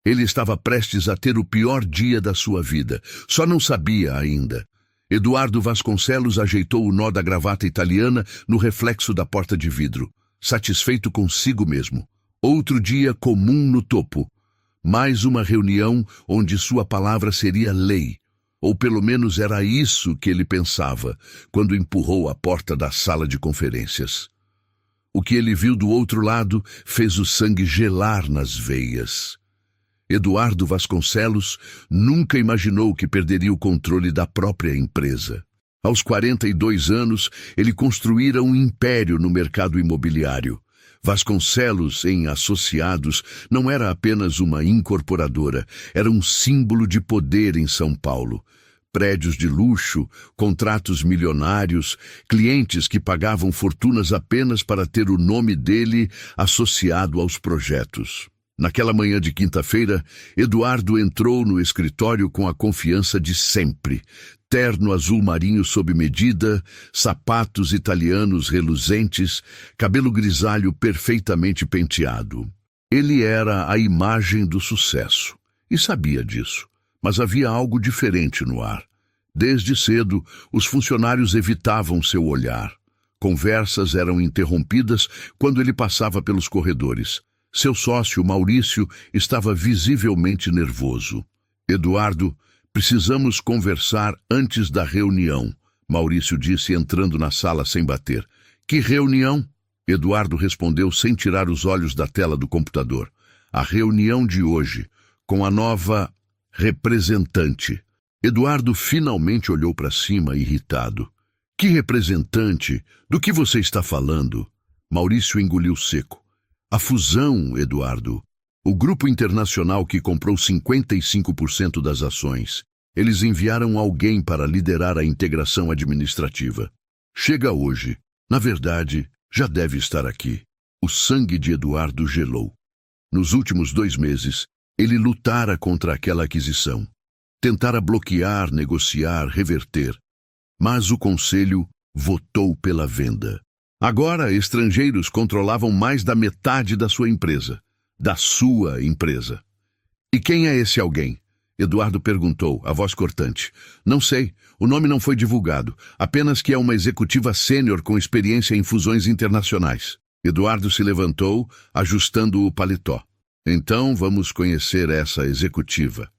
Ele estava prestes a ter o pior dia da sua vida. Só não sabia ainda. Eduardo Vasconcelos ajeitou o nó da gravata italiana no reflexo da porta de vidro, satisfeito consigo mesmo. Outro dia comum no topo. Mais uma reunião onde sua palavra seria lei. Ou pelo menos era isso que ele pensava, quando empurrou a porta da sala de conferências. O que ele viu do outro lado fez o sangue gelar nas veias. Eduardo Vasconcelos nunca imaginou que perderia o controle da própria empresa. Aos 42 anos, ele construíra um império no mercado imobiliário. Vasconcelos, em Associados, não era apenas uma incorporadora, era um símbolo de poder em São Paulo. Prédios de luxo, contratos milionários, clientes que pagavam fortunas apenas para ter o nome dele associado aos projetos. Naquela manhã de quinta-feira, Eduardo entrou no escritório com a confiança de sempre. Terno azul marinho sob medida, sapatos italianos reluzentes, cabelo grisalho perfeitamente penteado. Ele era a imagem do sucesso, e sabia disso, mas havia algo diferente no ar. Desde cedo, os funcionários evitavam seu olhar. Conversas eram interrompidas quando ele passava pelos corredores. Seu sócio, Maurício, estava visivelmente nervoso. Eduardo, precisamos conversar antes da reunião, Maurício disse entrando na sala sem bater. Que reunião? Eduardo respondeu sem tirar os olhos da tela do computador. A reunião de hoje, com a nova representante. Eduardo finalmente olhou para cima, irritado. Que representante? Do que você está falando? Maurício engoliu seco. A fusão, Eduardo. O grupo internacional que comprou 55% das ações. Eles enviaram alguém para liderar a integração administrativa. Chega hoje. Na verdade, já deve estar aqui. O sangue de Eduardo gelou. Nos últimos 2 meses, ele lutara contra aquela aquisição. Tentara bloquear, negociar, reverter. Mas o conselho votou pela venda. Agora, estrangeiros controlavam mais da metade da sua empresa. Da sua empresa. E quem é esse alguém? Eduardo perguntou, a voz cortante. Não sei, o nome não foi divulgado. Apenas que é uma executiva sênior com experiência em fusões internacionais. Eduardo se levantou, ajustando o paletó. Então vamos conhecer essa executiva.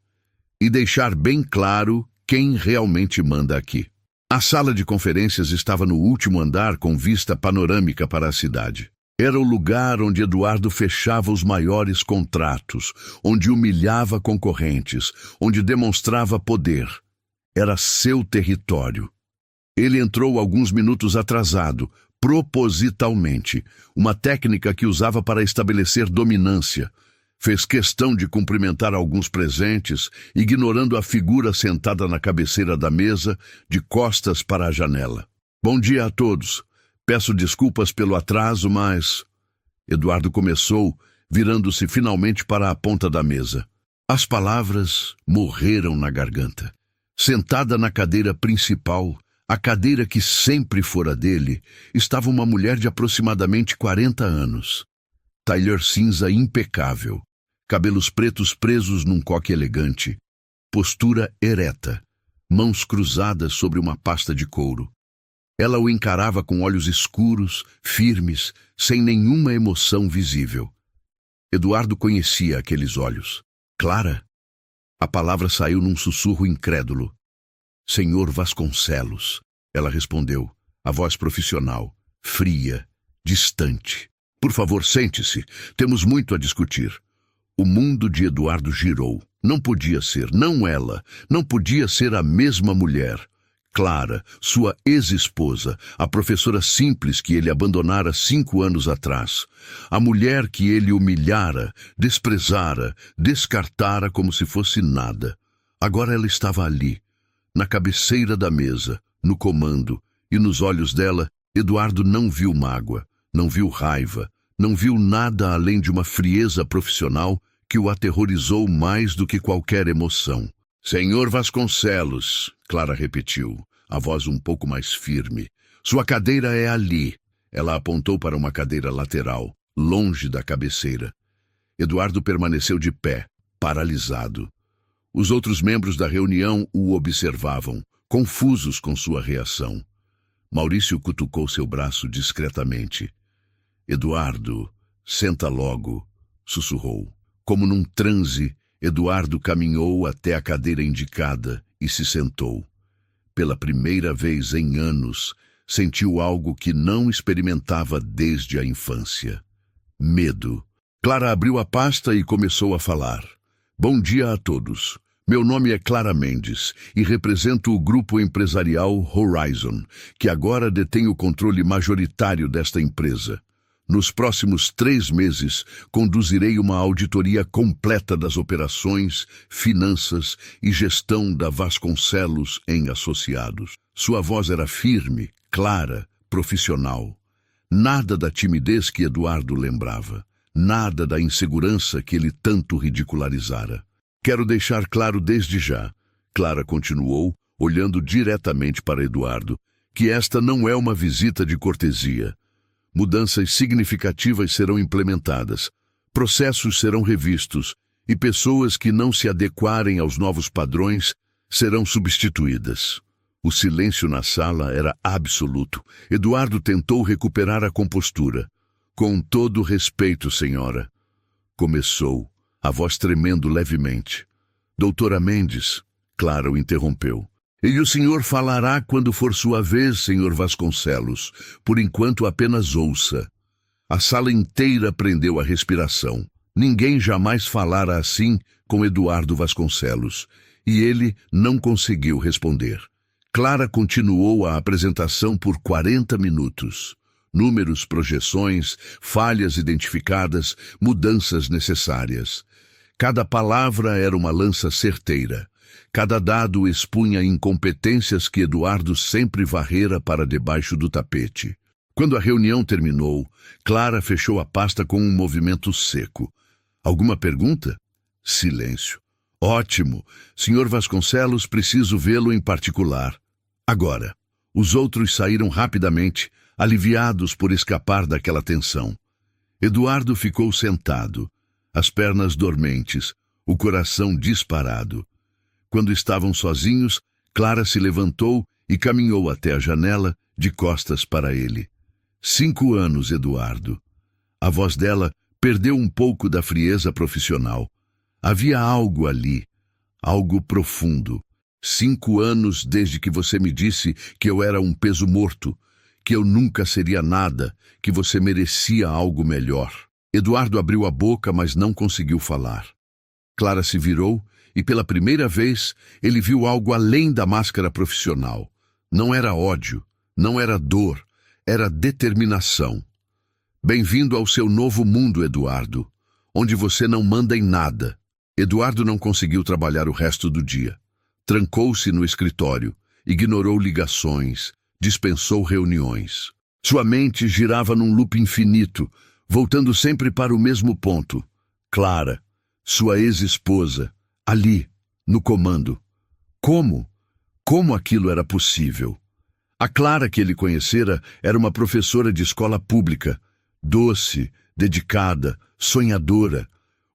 E deixar bem claro quem realmente manda aqui. A sala de conferências estava no último andar com vista panorâmica para a cidade. Era o lugar onde Eduardo fechava os maiores contratos, onde humilhava concorrentes, onde demonstrava poder. Era seu território. Ele entrou alguns minutos atrasado, propositalmente, uma técnica que usava para estabelecer dominância. Fez questão de cumprimentar alguns presentes, ignorando a figura sentada na cabeceira da mesa, de costas para a janela. Bom dia a todos. Peço desculpas pelo atraso, mas... Eduardo começou, virando-se finalmente para a ponta da mesa. As palavras morreram na garganta. Sentada na cadeira principal, a cadeira que sempre fora dele, estava uma mulher de aproximadamente 40 anos. Tailleur cinza impecável, cabelos pretos presos num coque elegante, postura ereta, mãos cruzadas sobre uma pasta de couro. Ela o encarava com olhos escuros, firmes, sem nenhuma emoção visível. Eduardo conhecia aqueles olhos. Clara? A palavra saiu num sussurro incrédulo. Senhor Vasconcelos, ela respondeu, a voz profissional, fria, distante. Por favor, sente-se. Temos muito a discutir. O mundo de Eduardo girou. Não podia ser, não ela, não podia ser a mesma mulher. Clara, sua ex-esposa, a professora simples que ele abandonara 5 anos atrás. A mulher que ele humilhara, desprezara, descartara como se fosse nada. Agora ela estava ali, na cabeceira da mesa, no comando, e nos olhos dela, Eduardo não viu mágoa, não viu raiva, não viu nada além de uma frieza profissional que o aterrorizou mais do que qualquer emoção. Senhor Vasconcelos, Clara repetiu, a voz um pouco mais firme. Sua cadeira é ali. Ela apontou para uma cadeira lateral, longe da cabeceira. Eduardo permaneceu de pé, paralisado. Os outros membros da reunião o observavam, confusos com sua reação. Maurício cutucou seu braço discretamente. Eduardo, senta logo, sussurrou. Como num transe, Eduardo caminhou até a cadeira indicada e se sentou. Pela primeira vez em anos, sentiu algo que não experimentava desde a infância. Medo. Clara abriu a pasta e começou a falar. Bom dia a todos. Meu nome é Clara Mendes e represento o grupo empresarial Horizon, que agora detém o controle majoritário desta empresa. Nos próximos 3 meses, conduzirei uma auditoria completa das operações, finanças e gestão da Vasconcelos em Associados. Sua voz era firme, clara, profissional. Nada da timidez que Eduardo lembrava. Nada da insegurança que ele tanto ridicularizara. Quero deixar claro desde já, Clara continuou, olhando diretamente para Eduardo, que esta não é uma visita de cortesia. Mudanças significativas serão implementadas, processos serão revistos e pessoas que não se adequarem aos novos padrões serão substituídas. O silêncio na sala era absoluto. Eduardo tentou recuperar a compostura. Com todo respeito, senhora. Começou, a voz tremendo levemente. Doutora Mendes, Clara o interrompeu. E o senhor falará quando for sua vez, senhor Vasconcelos. Por enquanto apenas ouça. A sala inteira prendeu a respiração. Ninguém jamais falara assim com Eduardo Vasconcelos. E ele não conseguiu responder. Clara continuou a apresentação por 40 minutos. Números, projeções, falhas identificadas, mudanças necessárias. Cada palavra era uma lança certeira. Cada dado expunha incompetências que Eduardo sempre varrera para debaixo do tapete. Quando a reunião terminou, Clara fechou a pasta com um movimento seco. Alguma pergunta? Silêncio. Ótimo. Senhor Vasconcelos, preciso vê-lo em particular. Agora. Os outros saíram rapidamente, aliviados por escapar daquela tensão. Eduardo ficou sentado, as pernas dormentes, o coração disparado. Quando estavam sozinhos, Clara se levantou e caminhou até a janela, de costas para ele. 5 anos, Eduardo. A voz dela perdeu um pouco da frieza profissional. Havia algo ali, algo profundo. 5 anos desde que você me disse que eu era um peso morto, que eu nunca seria nada, que você merecia algo melhor. Eduardo abriu a boca, mas não conseguiu falar. Clara se virou e, pela primeira vez, ele viu algo além da máscara profissional. Não era ódio, não era dor, era determinação. Bem-vindo ao seu novo mundo, Eduardo, onde você não manda em nada. Eduardo não conseguiu trabalhar o resto do dia. Trancou-se no escritório, ignorou ligações, dispensou reuniões. Sua mente girava num loop infinito, voltando sempre para o mesmo ponto. Clara, sua ex-esposa, ali, no comando. Como? Como aquilo era possível? A Clara que ele conhecera era uma professora de escola pública, doce, dedicada, sonhadora.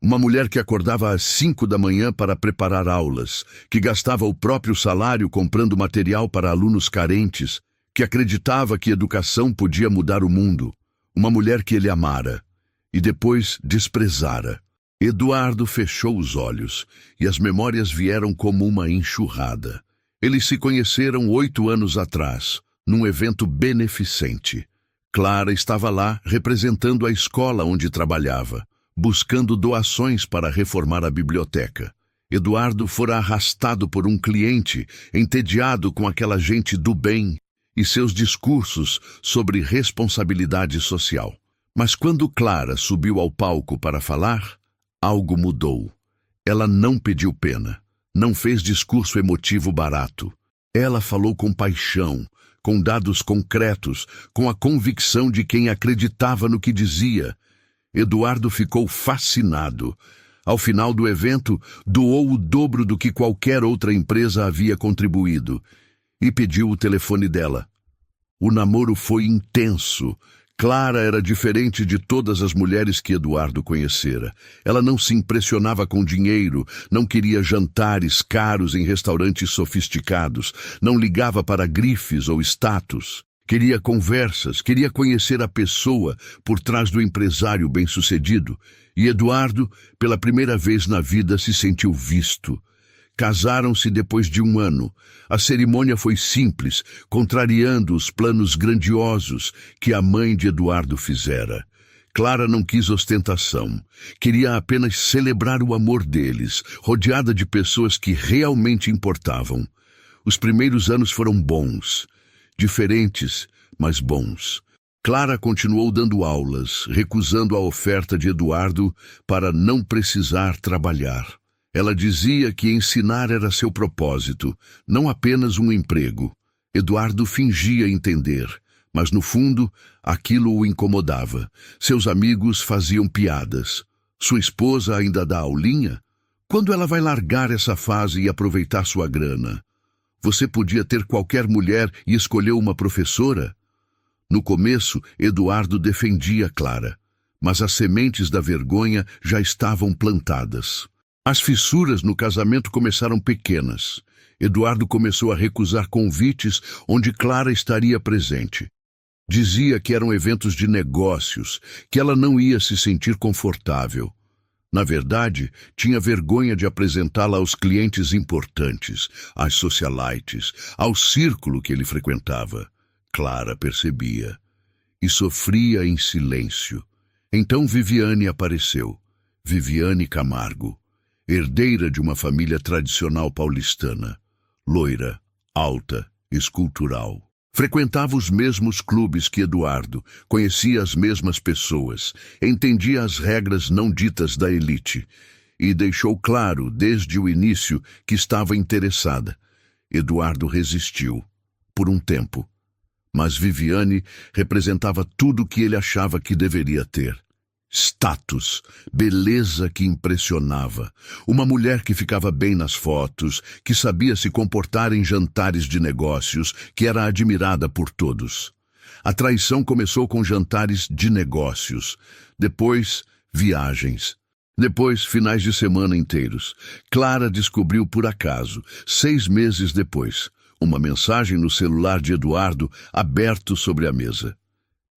Uma mulher que acordava às 5 da manhã para preparar aulas, que gastava o próprio salário comprando material para alunos carentes, que acreditava que educação podia mudar o mundo. Uma mulher que ele amara e depois desprezara. Eduardo fechou os olhos e as memórias vieram como uma enxurrada. Eles se conheceram 8 anos atrás, num evento beneficente. Clara estava lá representando a escola onde trabalhava, buscando doações para reformar a biblioteca. Eduardo fora arrastado por um cliente, entediado com aquela gente do bem e seus discursos sobre responsabilidade social. Mas quando Clara subiu ao palco para falar, algo mudou. Ela não pediu pena, não fez discurso emotivo barato. Ela falou com paixão, com dados concretos, com a convicção de quem acreditava no que dizia. Eduardo ficou fascinado. Ao final do evento, doou o dobro do que qualquer outra empresa havia contribuído e pediu o telefone dela. O namoro foi intenso. Clara era diferente de todas as mulheres que Eduardo conhecera. Ela não se impressionava com dinheiro, não queria jantares caros em restaurantes sofisticados, não ligava para grifes ou status. Queria conversas, queria conhecer a pessoa por trás do empresário bem-sucedido. E Eduardo, pela primeira vez na vida, se sentiu visto. Casaram-se depois de 1 ano. A cerimônia foi simples, contrariando os planos grandiosos que a mãe de Eduardo fizera. Clara não quis ostentação. Queria apenas celebrar o amor deles, rodeada de pessoas que realmente importavam. Os primeiros anos foram bons, diferentes, mas bons. Clara continuou dando aulas, recusando a oferta de Eduardo para não precisar trabalhar. Ela dizia que ensinar era seu propósito, não apenas um emprego. Eduardo fingia entender, mas no fundo, aquilo o incomodava. Seus amigos faziam piadas. Sua esposa ainda dá aulinha? Quando ela vai largar essa fase e aproveitar sua grana? Você podia ter qualquer mulher e escolheu uma professora? No começo, Eduardo defendia Clara, mas as sementes da vergonha já estavam plantadas. As fissuras no casamento começaram pequenas. Eduardo começou a recusar convites onde Clara estaria presente. Dizia que eram eventos de negócios, que ela não ia se sentir confortável. Na verdade, tinha vergonha de apresentá-la aos clientes importantes, às socialites, ao círculo que ele frequentava. Clara percebia e sofria em silêncio. Então Viviane apareceu. Viviane Camargo. Herdeira de uma família tradicional paulistana, loira, alta, escultural. Frequentava os mesmos clubes que Eduardo, conhecia as mesmas pessoas, entendia as regras não ditas da elite e deixou claro desde o início que estava interessada. Eduardo resistiu, por um tempo, mas Viviane representava tudo o que ele achava que deveria ter. Status, beleza que impressionava, uma mulher que ficava bem nas fotos, que sabia se comportar em jantares de negócios, que era admirada por todos. A traição começou com jantares de negócios, depois viagens, depois finais de semana inteiros. Clara descobriu por acaso, 6 meses depois, uma mensagem no celular de Eduardo aberto sobre a mesa.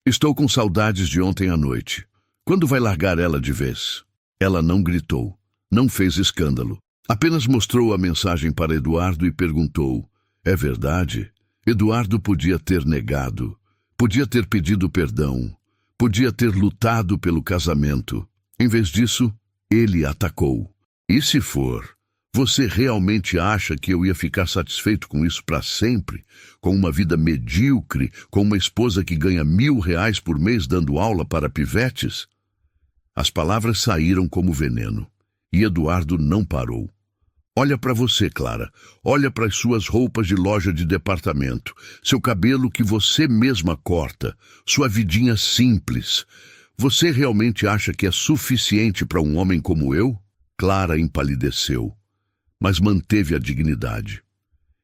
Estou com saudades de ontem à noite. Quando vai largar ela de vez? Ela não gritou, não fez escândalo. Apenas mostrou a mensagem para Eduardo e perguntou: é verdade? Eduardo podia ter negado, podia ter pedido perdão, podia ter lutado pelo casamento. Em vez disso, ele atacou. E se for, você realmente acha que eu ia ficar satisfeito com isso para sempre? Com uma vida medíocre, com uma esposa que ganha R$1.000 por mês dando aula para pivetes? As palavras saíram como veneno, e Eduardo não parou. Olha para você, Clara. Olha para as suas roupas de loja de departamento, seu cabelo que você mesma corta, sua vidinha simples. Você realmente acha que é suficiente para um homem como eu? Clara empalideceu, mas manteve a dignidade.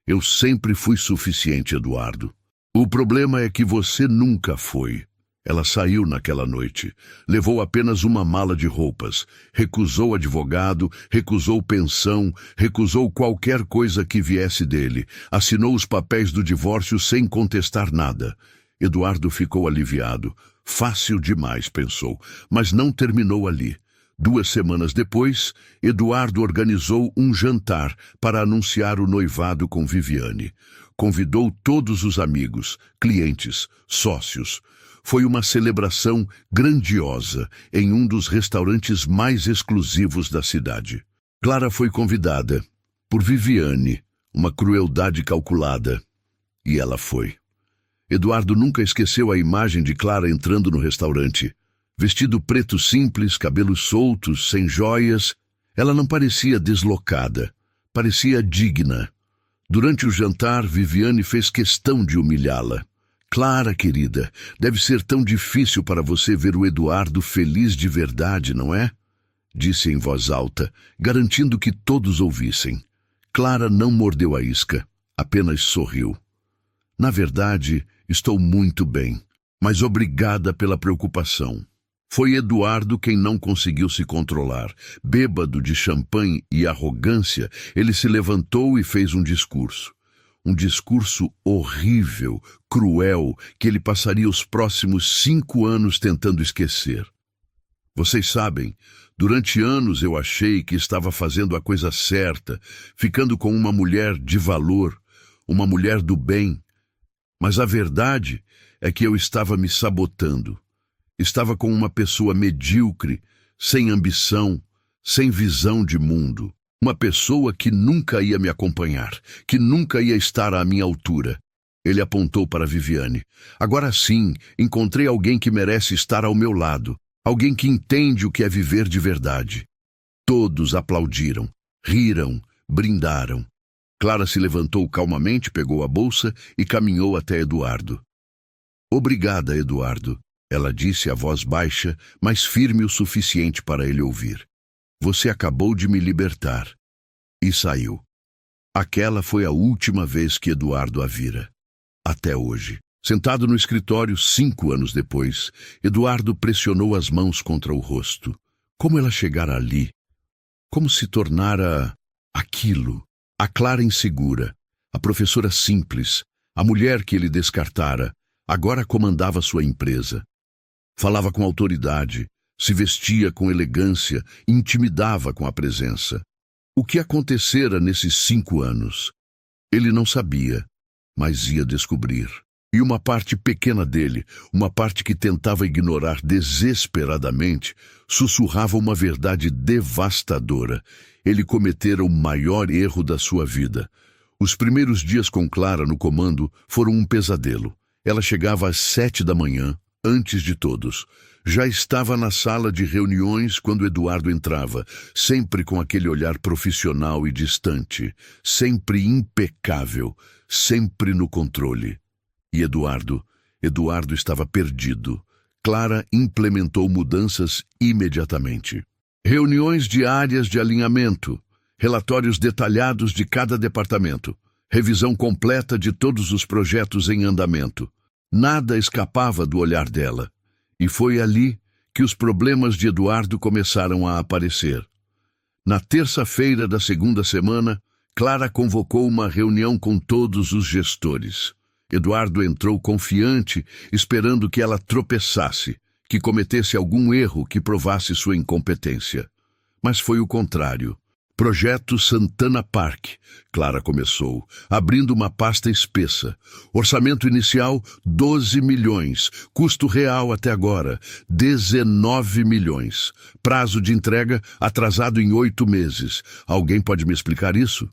Eu sempre fui suficiente, Eduardo. O problema é que você nunca foi. Ela saiu naquela noite, levou apenas uma mala de roupas, recusou advogado, recusou pensão, recusou qualquer coisa que viesse dele, assinou os papéis do divórcio sem contestar nada. Eduardo ficou aliviado. Fácil demais, pensou, mas não terminou ali. 2 semanas depois, Eduardo organizou um jantar para anunciar o noivado com Viviane. Convidou todos os amigos, clientes, sócios. Foi uma celebração grandiosa em um dos restaurantes mais exclusivos da cidade. Clara foi convidada por Viviane, uma crueldade calculada, e ela foi. Eduardo nunca esqueceu a imagem de Clara entrando no restaurante. Vestido preto simples, cabelos soltos, sem joias, ela não parecia deslocada, parecia digna. Durante o jantar, Viviane fez questão de humilhá-la. Clara, querida, deve ser tão difícil para você ver o Eduardo feliz de verdade, não é? Disse em voz alta, garantindo que todos ouvissem. Clara não mordeu a isca, apenas sorriu. Na verdade, estou muito bem. Mas obrigada pela preocupação. Foi Eduardo quem não conseguiu se controlar. Bêbado de champanhe e arrogância, ele se levantou e fez um discurso. Um discurso horrível, cruel, que ele passaria os próximos 5 anos tentando esquecer. Vocês sabem, durante anos eu achei que estava fazendo a coisa certa, ficando com uma mulher de valor, uma mulher do bem. Mas a verdade é que eu estava me sabotando. Estava com uma pessoa medíocre, sem ambição, sem visão de mundo. Uma pessoa que nunca ia me acompanhar, que nunca ia estar à minha altura. Ele apontou para Viviane. Agora sim, encontrei alguém que merece estar ao meu lado. Alguém que entende o que é viver de verdade. Todos aplaudiram, riram, brindaram. Clara se levantou calmamente, pegou a bolsa e caminhou até Eduardo. Obrigada, Eduardo, ela disse a voz baixa, mas firme o suficiente para ele ouvir. Você acabou de me libertar. E saiu. Aquela foi a última vez que Eduardo a vira. Até hoje. Sentado no escritório 5 anos depois, Eduardo pressionou as mãos contra o rosto. Como ela chegara ali? Como se tornara aquilo? A Clara insegura, a professora simples, a mulher que ele descartara, agora comandava sua empresa. Falava com autoridade, se vestia com elegância, intimidava com a presença. O que acontecera nesses 5 anos? Ele não sabia, mas ia descobrir. E uma parte pequena dele, uma parte que tentava ignorar desesperadamente, sussurrava uma verdade devastadora. Ele cometera o maior erro da sua vida. Os primeiros dias com Clara no comando foram um pesadelo. Ela chegava às 7 da manhã, antes de todos. Já estava na sala de reuniões quando Eduardo entrava, sempre com aquele olhar profissional e distante, sempre impecável, sempre no controle. E Eduardo estava perdido. Clara implementou mudanças imediatamente. Reuniões diárias de alinhamento, relatórios detalhados de cada departamento, revisão completa de todos os projetos em andamento. Nada escapava do olhar dela. E foi ali que os problemas de Eduardo começaram a aparecer. Na terça-feira da segunda semana, Clara convocou uma reunião com todos os gestores. Eduardo entrou confiante, esperando que ela tropeçasse, que cometesse algum erro que provasse sua incompetência. Mas foi o contrário. Projeto Santana Park, Clara começou, abrindo uma pasta espessa. Orçamento inicial, 12 milhões. Custo real até agora, 19 milhões. Prazo de entrega atrasado em 8 meses. Alguém pode me explicar isso?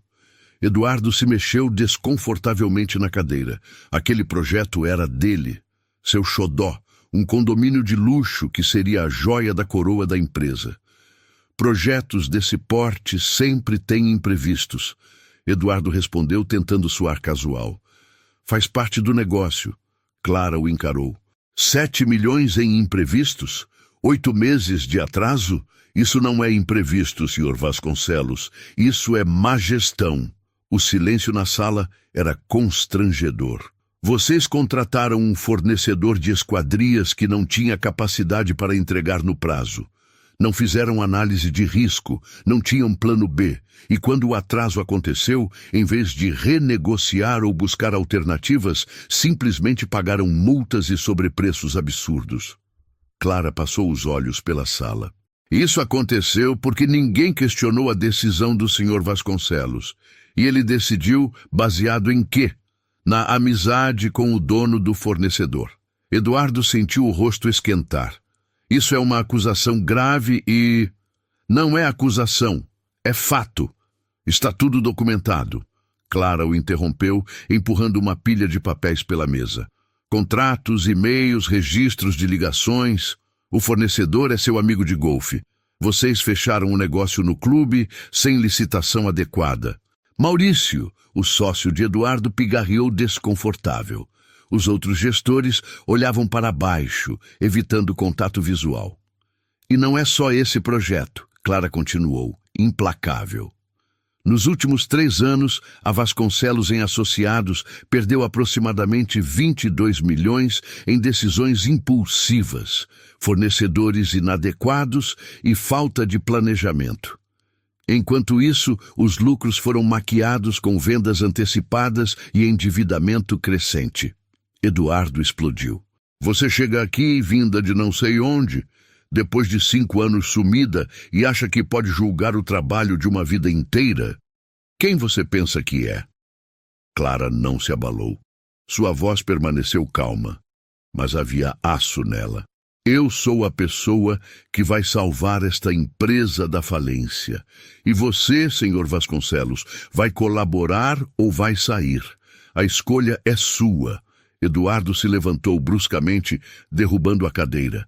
Eduardo se mexeu desconfortavelmente na cadeira. Aquele projeto era dele, seu xodó, um condomínio de luxo que seria a joia da coroa da empresa. Projetos desse porte sempre têm imprevistos. Eduardo respondeu tentando soar casual. Faz parte do negócio. Clara o encarou. 7 milhões em imprevistos? 8 meses de atraso? Isso não é imprevisto, Sr. Vasconcelos. Isso é má gestão. O silêncio na sala era constrangedor. Vocês contrataram um fornecedor de esquadrias que não tinha capacidade para entregar no prazo. Não fizeram análise de risco, não tinham plano B. E quando o atraso aconteceu, em vez de renegociar ou buscar alternativas, simplesmente pagaram multas e sobrepreços absurdos. Clara passou os olhos pela sala. Isso aconteceu porque ninguém questionou a decisão do Sr. Vasconcelos. E ele decidiu baseado em quê? Na amizade com o dono do fornecedor. Eduardo sentiu o rosto esquentar. Isso é uma acusação grave e... Não é acusação, é fato. Está tudo documentado. Clara o interrompeu, empurrando uma pilha de papéis pela mesa. Contratos, e-mails, registros de ligações. O fornecedor é seu amigo de golfe. Vocês fecharam o negócio no clube sem licitação adequada. Maurício, o sócio de Eduardo, pigarreou desconfortável. Os outros gestores olhavam para baixo, evitando contato visual. E não é só esse projeto, Clara continuou, implacável. Nos últimos 3 anos, a Vasconcelos em Associados perdeu aproximadamente 22 milhões em decisões impulsivas, fornecedores inadequados e falta de planejamento. Enquanto isso, os lucros foram maquiados com vendas antecipadas e endividamento crescente. Eduardo explodiu. Você chega aqui vinda de não sei onde, depois de 5 anos sumida, e acha que pode julgar o trabalho de uma vida inteira? Quem você pensa que é? Clara não se abalou. Sua voz permaneceu calma, mas havia aço nela. Eu sou a pessoa que vai salvar esta empresa da falência. E você, senhor Vasconcelos, vai colaborar ou vai sair? A escolha é sua. Eduardo se levantou bruscamente, derrubando a cadeira.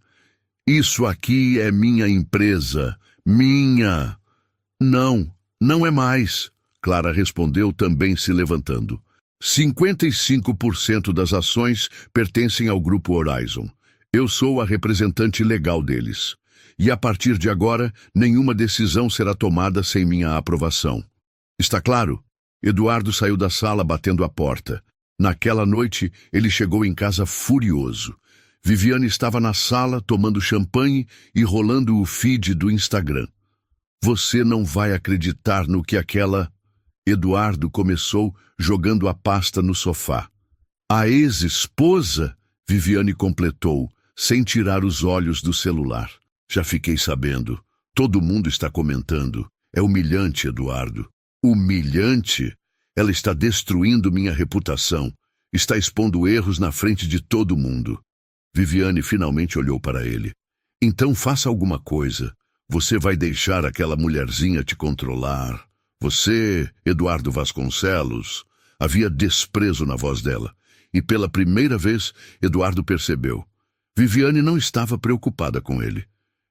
Isso aqui é minha empresa. Minha. Não, não é mais. Clara respondeu, também se levantando. 55% das ações pertencem ao Grupo Horizon. Eu sou a representante legal deles. E a partir de agora, nenhuma decisão será tomada sem minha aprovação. Está claro? Eduardo saiu da sala batendo a porta. Naquela noite, ele chegou em casa furioso. Viviane estava na sala, tomando champanhe e rolando o feed do Instagram. Você não vai acreditar no que aquela... Eduardo começou jogando a pasta no sofá. A ex-esposa? Viviane completou, sem tirar os olhos do celular. Já fiquei sabendo. Todo mundo está comentando. É humilhante, Eduardo. Humilhante? Ela está destruindo minha reputação. Está expondo erros na frente de todo mundo. Viviane finalmente olhou para ele. Então faça alguma coisa. Você vai deixar aquela mulherzinha te controlar. Você, Eduardo Vasconcelos... Havia desprezo na voz dela. E pela primeira vez, Eduardo percebeu. Viviane não estava preocupada com ele.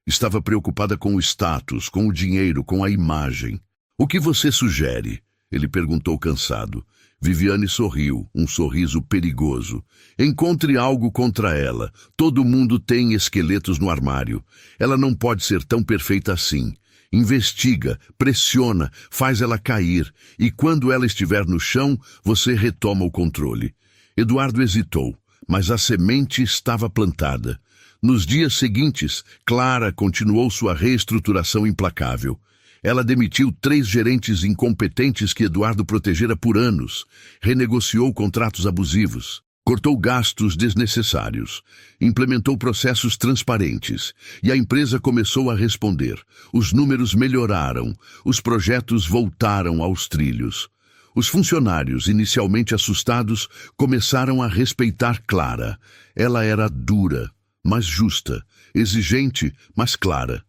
Estava preocupada com o status, com o dinheiro, com a imagem. O que você sugere? Ele perguntou cansado. Viviane sorriu, um sorriso perigoso. Encontre algo contra ela. Todo mundo tem esqueletos no armário. Ela não pode ser tão perfeita assim. Investiga, pressiona, faz ela cair. E quando ela estiver no chão, você retoma o controle. Eduardo hesitou, mas a semente estava plantada. Nos dias seguintes, Clara continuou sua reestruturação implacável. Ela demitiu 3 gerentes incompetentes que Eduardo protegera por anos, renegociou contratos abusivos, cortou gastos desnecessários, implementou processos transparentes e a empresa começou a responder. Os números melhoraram, os projetos voltaram aos trilhos. Os funcionários, inicialmente assustados, começaram a respeitar Clara. Ela era dura, mas justa, exigente, mas clara.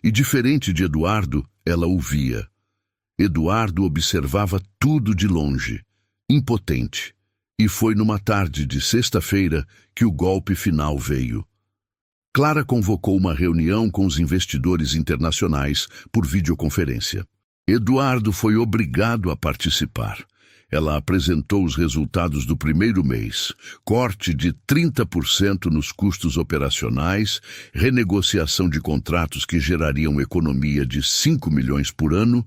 E diferente de Eduardo, ela ouvia. Eduardo observava tudo de longe, impotente. E foi numa tarde de sexta-feira que o golpe final veio. Clara convocou uma reunião com os investidores internacionais por videoconferência. Eduardo foi obrigado a participar. Ela apresentou os resultados do primeiro mês, corte de 30% nos custos operacionais, renegociação de contratos que gerariam economia de 5 milhões por ano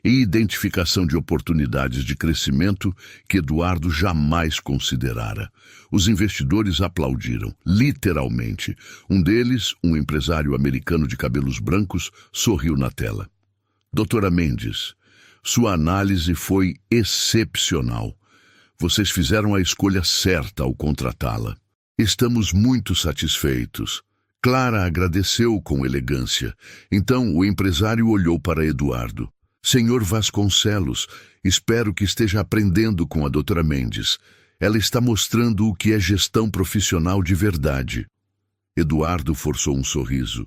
e identificação de oportunidades de crescimento que Eduardo jamais considerara. Os investidores aplaudiram, literalmente. Um deles, um empresário americano de cabelos brancos, sorriu na tela. Doutora Mendes, sua análise foi excepcional. Vocês fizeram a escolha certa ao contratá-la. Estamos muito satisfeitos. Clara agradeceu com elegância. Então o empresário olhou para Eduardo. Senhor Vasconcelos, espero que esteja aprendendo com a doutora Mendes. Ela está mostrando o que é gestão profissional de verdade. Eduardo forçou um sorriso.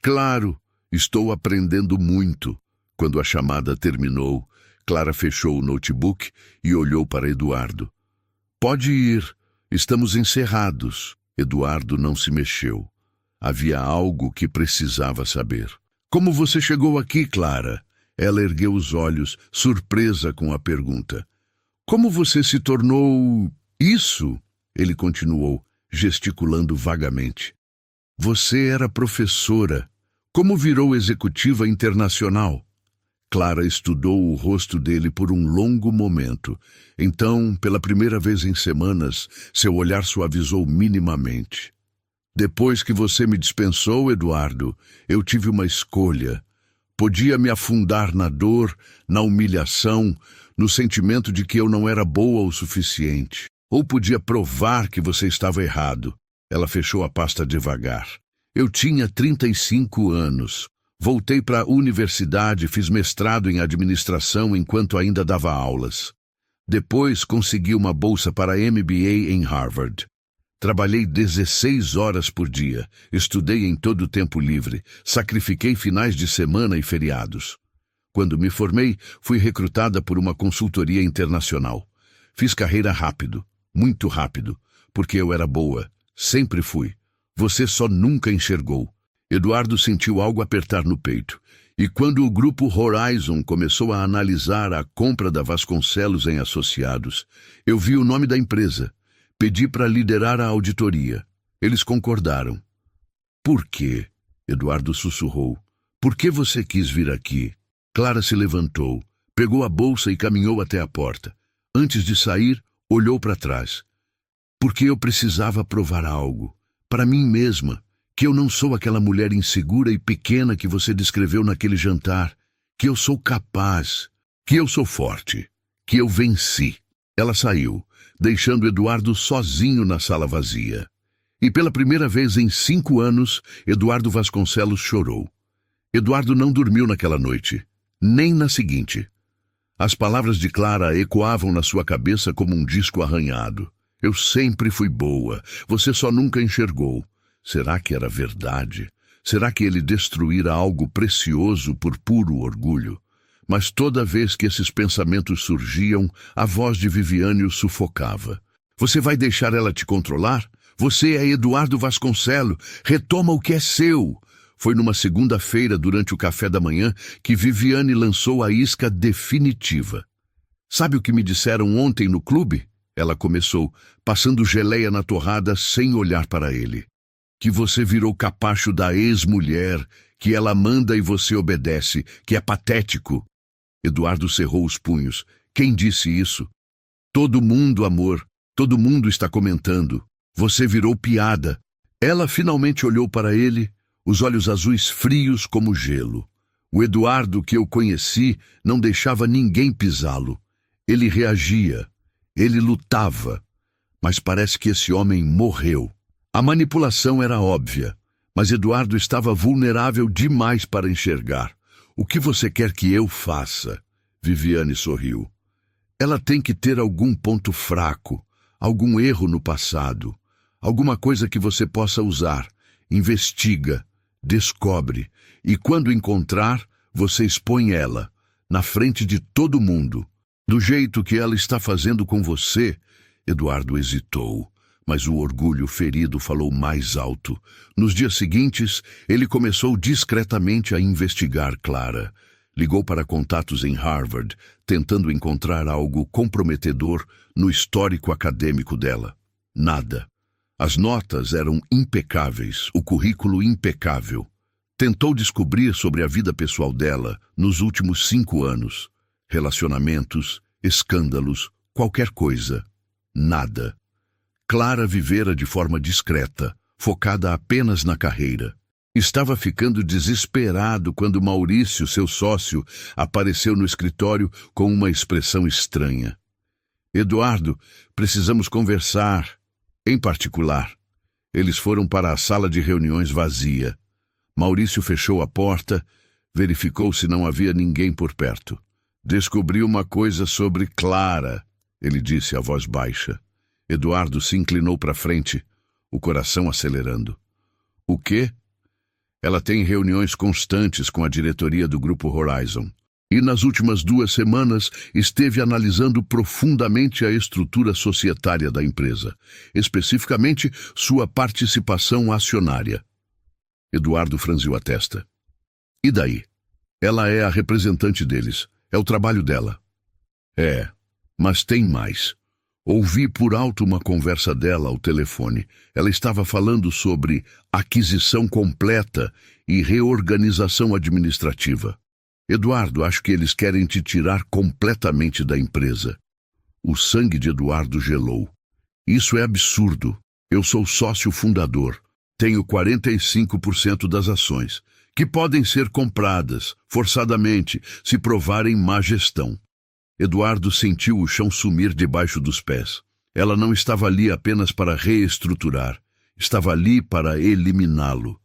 Claro, estou aprendendo muito. Quando a chamada terminou, Clara fechou o notebook e olhou para Eduardo. Pode ir, estamos encerrados. Eduardo não se mexeu. Havia algo que precisava saber. Como você chegou aqui, Clara? Ela ergueu os olhos, surpresa com a pergunta. Como você se tornou... isso? Ele continuou, gesticulando vagamente. Você era professora. Como virou executiva internacional? Clara estudou o rosto dele por um longo momento. Então, pela primeira vez em semanas, seu olhar suavizou minimamente. Depois que você me dispensou, Eduardo, eu tive uma escolha. Podia me afundar na dor, na humilhação, no sentimento de que eu não era boa o suficiente. Ou podia provar que você estava errado. Ela fechou a pasta devagar. Eu tinha 35 anos. Voltei para a universidade, fiz mestrado em administração enquanto ainda dava aulas. Depois consegui uma bolsa para MBA em Harvard. Trabalhei 16 horas por dia, estudei em todo o tempo livre, sacrifiquei finais de semana e feriados. Quando me formei, fui recrutada por uma consultoria internacional. Fiz carreira rápido, muito rápido, porque eu era boa, sempre fui. Você só nunca enxergou. Eduardo sentiu algo apertar no peito. E quando o grupo Horizon começou a analisar a compra da Vasconcelos em Associados, eu vi o nome da empresa. Pedi para liderar a auditoria. Eles concordaram. Por quê? Eduardo sussurrou. Por que você quis vir aqui? Clara se levantou, pegou a bolsa e caminhou até a porta. Antes de sair, olhou para trás. Porque eu precisava provar algo. Para mim mesma. Que eu não sou aquela mulher insegura e pequena que você descreveu naquele jantar, que eu sou capaz, que eu sou forte, que eu venci. Ela saiu, deixando Eduardo sozinho na sala vazia. E pela primeira vez em 5 anos, Eduardo Vasconcelos chorou. Eduardo não dormiu naquela noite, nem na seguinte. As palavras de Clara ecoavam na sua cabeça como um disco arranhado. Eu sempre fui boa, você só nunca enxergou. Será que era verdade? Será que ele destruíra algo precioso por puro orgulho? Mas toda vez que esses pensamentos surgiam, a voz de Viviane o sufocava. Você vai deixar ela te controlar? Você é Eduardo Vasconcelos. Retoma o que é seu. Foi numa segunda-feira, durante o café da manhã, que Viviane lançou a isca definitiva. Sabe o que me disseram ontem no clube? Ela começou, passando geleia na torrada sem olhar para ele. Que você virou capacho da ex-mulher, que ela manda e você obedece, que é patético. Eduardo cerrou os punhos. Quem disse isso? Todo mundo, amor. Todo mundo está comentando. Você virou piada. Ela finalmente olhou para ele, os olhos azuis frios como gelo. O Eduardo que eu conheci não deixava ninguém pisá-lo. Ele reagia. Ele lutava. Mas parece que esse homem morreu. A manipulação era óbvia, mas Eduardo estava vulnerável demais para enxergar. O que você quer que eu faça? Viviane sorriu. Ela tem que ter algum ponto fraco, algum erro no passado, alguma coisa que você possa usar. Investiga, descobre, e quando encontrar, você expõe ela, na frente de todo mundo. Do jeito que ela está fazendo com você. Eduardo hesitou. Mas o orgulho ferido falou mais alto. Nos dias seguintes, ele começou discretamente a investigar Clara. Ligou para contatos em Harvard, tentando encontrar algo comprometedor no histórico acadêmico dela. Nada. As notas eram impecáveis, o currículo impecável. Tentou descobrir sobre a vida pessoal dela nos últimos 5 anos. Relacionamentos, escândalos, qualquer coisa. Nada. Clara vivera de forma discreta, focada apenas na carreira. Estava ficando desesperado quando Maurício, seu sócio, apareceu no escritório com uma expressão estranha. Eduardo, precisamos conversar. Em particular. Eles foram para a sala de reuniões vazia. Maurício fechou a porta, verificou se não havia ninguém por perto. Descobriu uma coisa sobre Clara, ele disse a voz baixa. Eduardo se inclinou para frente, o coração acelerando. O quê? Ela tem reuniões constantes com a diretoria do Grupo Horizon. E nas últimas 2 semanas esteve analisando profundamente a estrutura societária da empresa, especificamente sua participação acionária. Eduardo franziu a testa. E daí? Ela é a representante deles. É o trabalho dela. É, mas tem mais. Ouvi por alto uma conversa dela ao telefone. Ela estava falando sobre aquisição completa e reorganização administrativa. Eduardo, acho que eles querem te tirar completamente da empresa. O sangue de Eduardo gelou. Isso é absurdo. Eu sou sócio fundador. Tenho 45% das ações, que podem ser compradas, forçadamente, se provarem má gestão. Eduardo sentiu o chão sumir debaixo dos pés. Ela não estava ali apenas para reestruturar. Estava ali para eliminá-lo.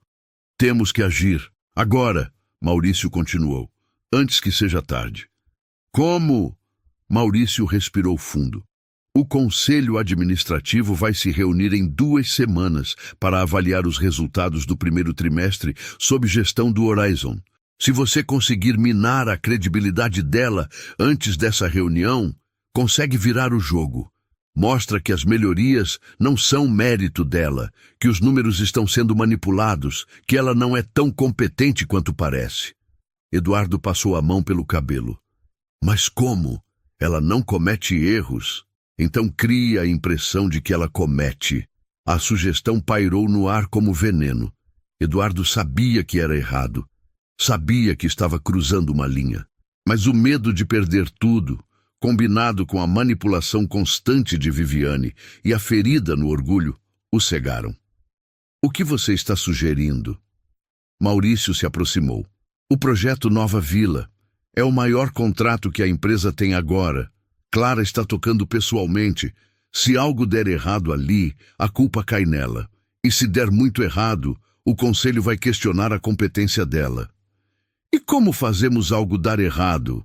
Temos que agir. Agora, Maurício continuou. Antes que seja tarde. Como? Maurício respirou fundo. O Conselho Administrativo vai se reunir em 2 semanas para avaliar os resultados do primeiro trimestre sob gestão do Horizon. Se você conseguir minar a credibilidade dela antes dessa reunião, consegue virar o jogo. Mostra que as melhorias não são mérito dela, que os números estão sendo manipulados, que ela não é tão competente quanto parece. Eduardo passou a mão pelo cabelo. Mas como? Ela não comete erros. Então cria a impressão de que ela comete. A sugestão pairou no ar como veneno. Eduardo sabia que era errado. Sabia que estava cruzando uma linha. Mas o medo de perder tudo, combinado com a manipulação constante de Viviane e a ferida no orgulho, o cegaram. O que você está sugerindo? Maurício se aproximou. O projeto Nova Vila é o maior contrato que a empresa tem agora. Clara está tocando pessoalmente. Se algo der errado ali, a culpa cai nela. E se der muito errado, o conselho vai questionar a competência dela. E como fazemos algo dar errado?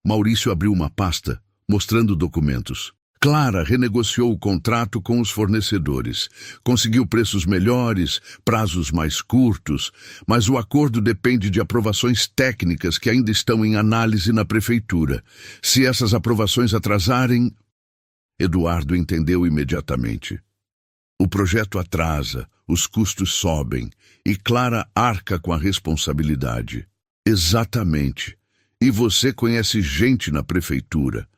Maurício abriu uma pasta, mostrando documentos. Clara renegociou o contrato com os fornecedores. Conseguiu preços melhores, prazos mais curtos, mas o acordo depende de aprovações técnicas que ainda estão em análise na prefeitura. Se essas aprovações atrasarem... Eduardo entendeu imediatamente. O projeto atrasa, os custos sobem, e Clara arca com a responsabilidade. Exatamente. E você conhece gente na prefeitura.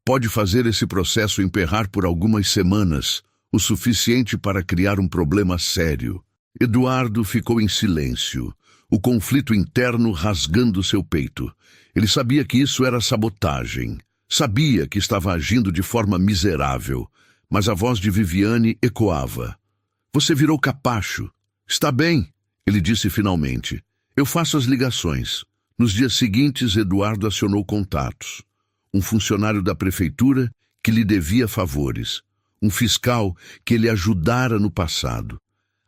Pode fazer esse processo emperrar por algumas semanas, o suficiente para criar um problema sério. Eduardo ficou em silêncio, o conflito interno rasgando seu peito. Ele sabia que isso era sabotagem. Sabia que estava agindo de forma miserável, mas a voz de Viviane ecoava. Você virou capacho. Está bem, ele disse finalmente. Eu faço as ligações. Nos dias seguintes, Eduardo acionou contatos. Um funcionário da prefeitura que lhe devia favores, um fiscal que lhe ajudara no passado.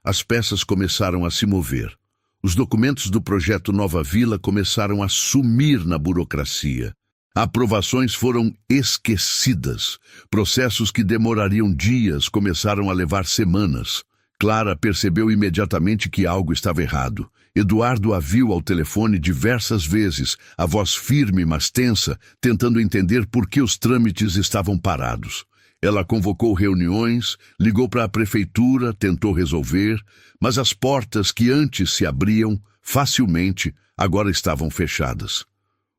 As peças começaram a se mover. Os documentos do projeto Nova Vila começaram a sumir na burocracia. Aprovações foram esquecidas. Processos que demorariam dias começaram a levar semanas. Clara percebeu imediatamente que algo estava errado. Eduardo a viu ao telefone diversas vezes, a voz firme mas tensa, tentando entender por que os trâmites estavam parados. Ela convocou reuniões, ligou para a prefeitura, tentou resolver, mas as portas que antes se abriam facilmente agora estavam fechadas.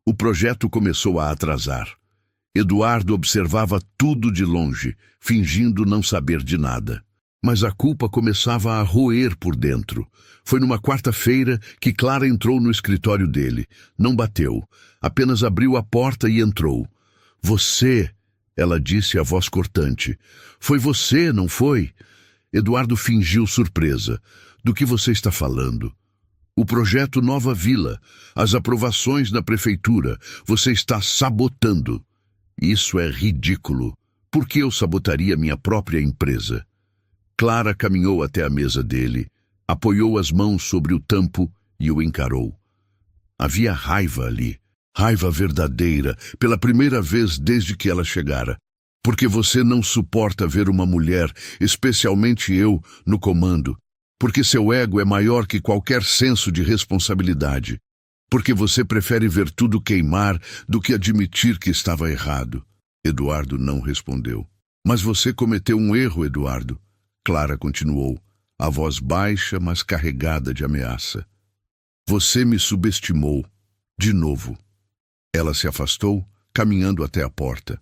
O projeto começou a atrasar. Eduardo observava tudo de longe, fingindo não saber de nada. Mas a culpa começava a roer por dentro. Foi numa quarta-feira que Clara entrou no escritório dele. Não bateu, apenas abriu a porta e entrou. Você, ela disse a voz cortante. Foi você, não foi? Eduardo fingiu surpresa. Do que você está falando? O projeto Nova Vila, as aprovações da prefeitura, você está sabotando. Isso é ridículo. Por que eu sabotaria minha própria empresa? Clara caminhou até a mesa dele, apoiou as mãos sobre o tampo e o encarou. Havia raiva ali, raiva verdadeira, pela primeira vez desde que ela chegara. Porque você não suporta ver uma mulher, especialmente eu, no comando. Porque seu ego é maior que qualquer senso de responsabilidade. Porque você prefere ver tudo queimar do que admitir que estava errado. Eduardo não respondeu. Mas você cometeu um erro, Eduardo. Clara continuou, a voz baixa, mas carregada de ameaça. Você me subestimou. De novo. Ela se afastou, caminhando até a porta.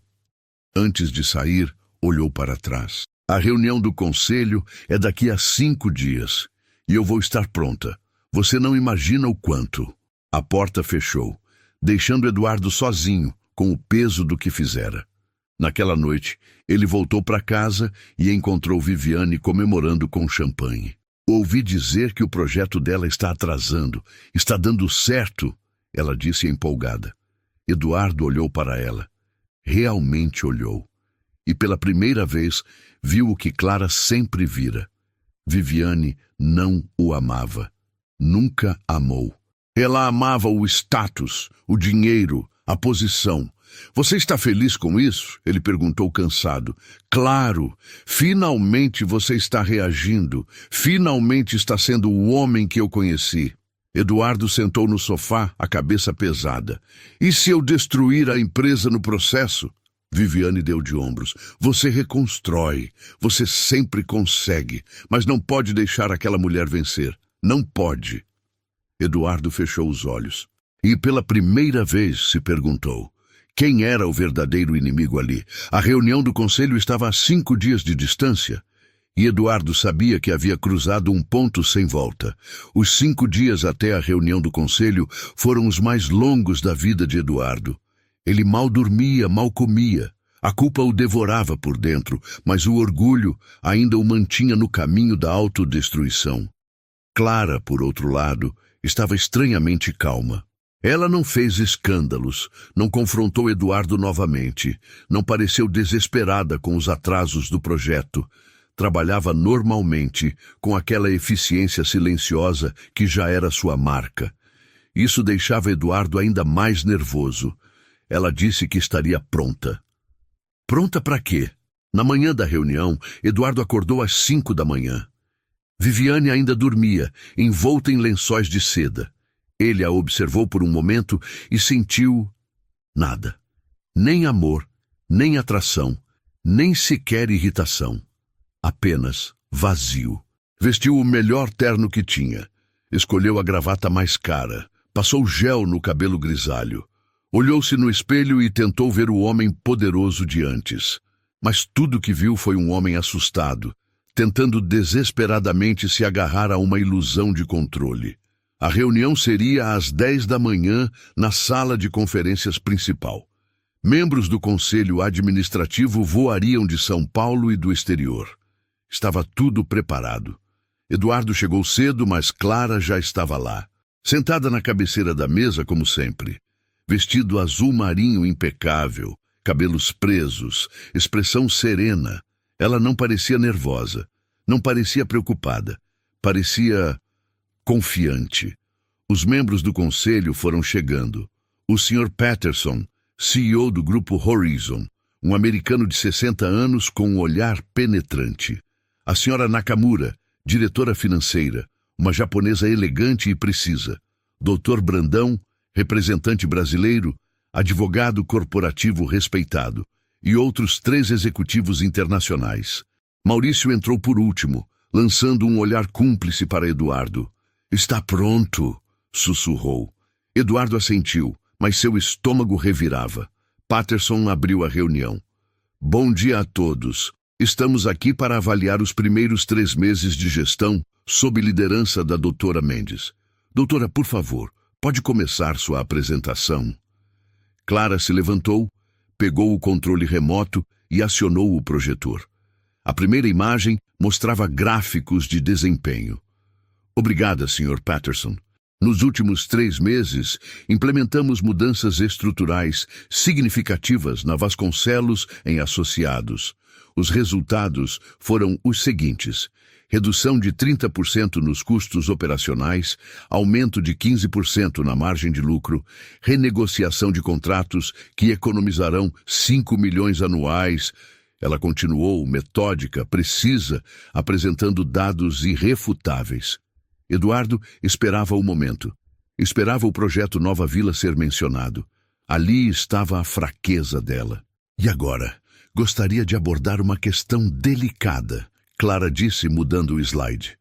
Antes de sair, olhou para trás. A reunião do conselho é daqui a 5 dias, e eu vou estar pronta. Você não imagina o quanto. A porta fechou. deixando Eduardo sozinho, com o peso do que fizera. Naquela noite, ele voltou para casa e encontrou Viviane comemorando com champanhe. Ouvi dizer que o projeto dela está atrasando, está dando certo, ela disse empolgada. Eduardo olhou para ela. Realmente olhou. E pela primeira vez, viu o que Clara sempre vira. Viviane não o amava. Nunca amou. Ela amava o status, o dinheiro, a posição. Você está feliz com isso? Ele perguntou cansado. Claro, finalmente você está reagindo. Finalmente está sendo o homem que eu conheci. Eduardo sentou no sofá, a cabeça pesada. E se eu destruir a empresa no processo? Viviane deu de ombros. Você reconstrói. Você sempre consegue. Mas não pode deixar aquela mulher vencer. Não pode. Eduardo fechou os olhos. E pela primeira vez se perguntou. Quem era o verdadeiro inimigo ali? A reunião do conselho estava a 5 dias de distância. E Eduardo sabia que havia cruzado um ponto sem volta. Os 5 dias até a reunião do conselho foram os mais longos da vida de Eduardo. Ele mal dormia, mal comia. A culpa o devorava por dentro, mas o orgulho ainda o mantinha no caminho da autodestruição. Clara, por outro lado, estava estranhamente calma. Ela não fez escândalos, não confrontou Eduardo novamente, não pareceu desesperada com os atrasos do projeto. Trabalhava normalmente, com aquela eficiência silenciosa que já era sua marca. Isso deixava Eduardo ainda mais nervoso. Ela disse que estaria pronta. Pronta para quê? Na manhã da reunião, Eduardo acordou às 5 da manhã. Viviane ainda dormia, envolta em lençóis de seda. Ele a observou por um momento e sentiu nada. Nem amor, nem atração, nem sequer irritação. Apenas vazio. Vestiu o melhor terno que tinha. Escolheu a gravata mais cara. Passou gel no cabelo grisalho. Olhou-se no espelho e tentou ver o homem poderoso de antes. Mas tudo que viu foi um homem assustado, tentando desesperadamente se agarrar a uma ilusão de controle. A reunião seria às 10 da manhã na sala de conferências principal. Membros do conselho administrativo voariam de São Paulo e do exterior. Estava tudo preparado. Eduardo chegou cedo, mas Clara já estava lá, sentada na cabeceira da mesa como sempre. Vestido azul marinho impecável, cabelos presos, expressão serena. Ela não parecia nervosa, não parecia preocupada, parecia confiante. Os membros do conselho foram chegando. O Sr. Patterson, CEO do grupo Horizon, um americano de 60 anos com um olhar penetrante. A Sra. Nakamura, diretora financeira, uma japonesa elegante e precisa. Dr. Brandão, representante brasileiro, advogado corporativo respeitado, e outros 3 executivos internacionais. Maurício entrou por último, lançando um olhar cúmplice para Eduardo. Está pronto, sussurrou. Eduardo assentiu, mas seu estômago revirava. Patterson abriu a reunião. Bom dia a todos. Estamos aqui para avaliar os primeiros 3 meses de gestão sob liderança da doutora Mendes. Doutora, por favor, pode começar sua apresentação. Clara se levantou, pegou o controle remoto e acionou o projetor. A primeira imagem mostrava gráficos de desempenho. Obrigada, Sr. Patterson. Nos últimos 3 meses, implementamos mudanças estruturais significativas na Vasconcelos em Associados. Os resultados foram os seguintes: redução de 30% nos custos operacionais, aumento de 15% na margem de lucro, renegociação de contratos que economizarão 5 milhões anuais. Ela continuou, metódica, precisa, apresentando dados irrefutáveis. Eduardo esperava o momento. Esperava o projeto Nova Vila ser mencionado. Ali estava a fraqueza dela. E agora? Gostaria de abordar uma questão delicada, Clara disse, mudando o slide.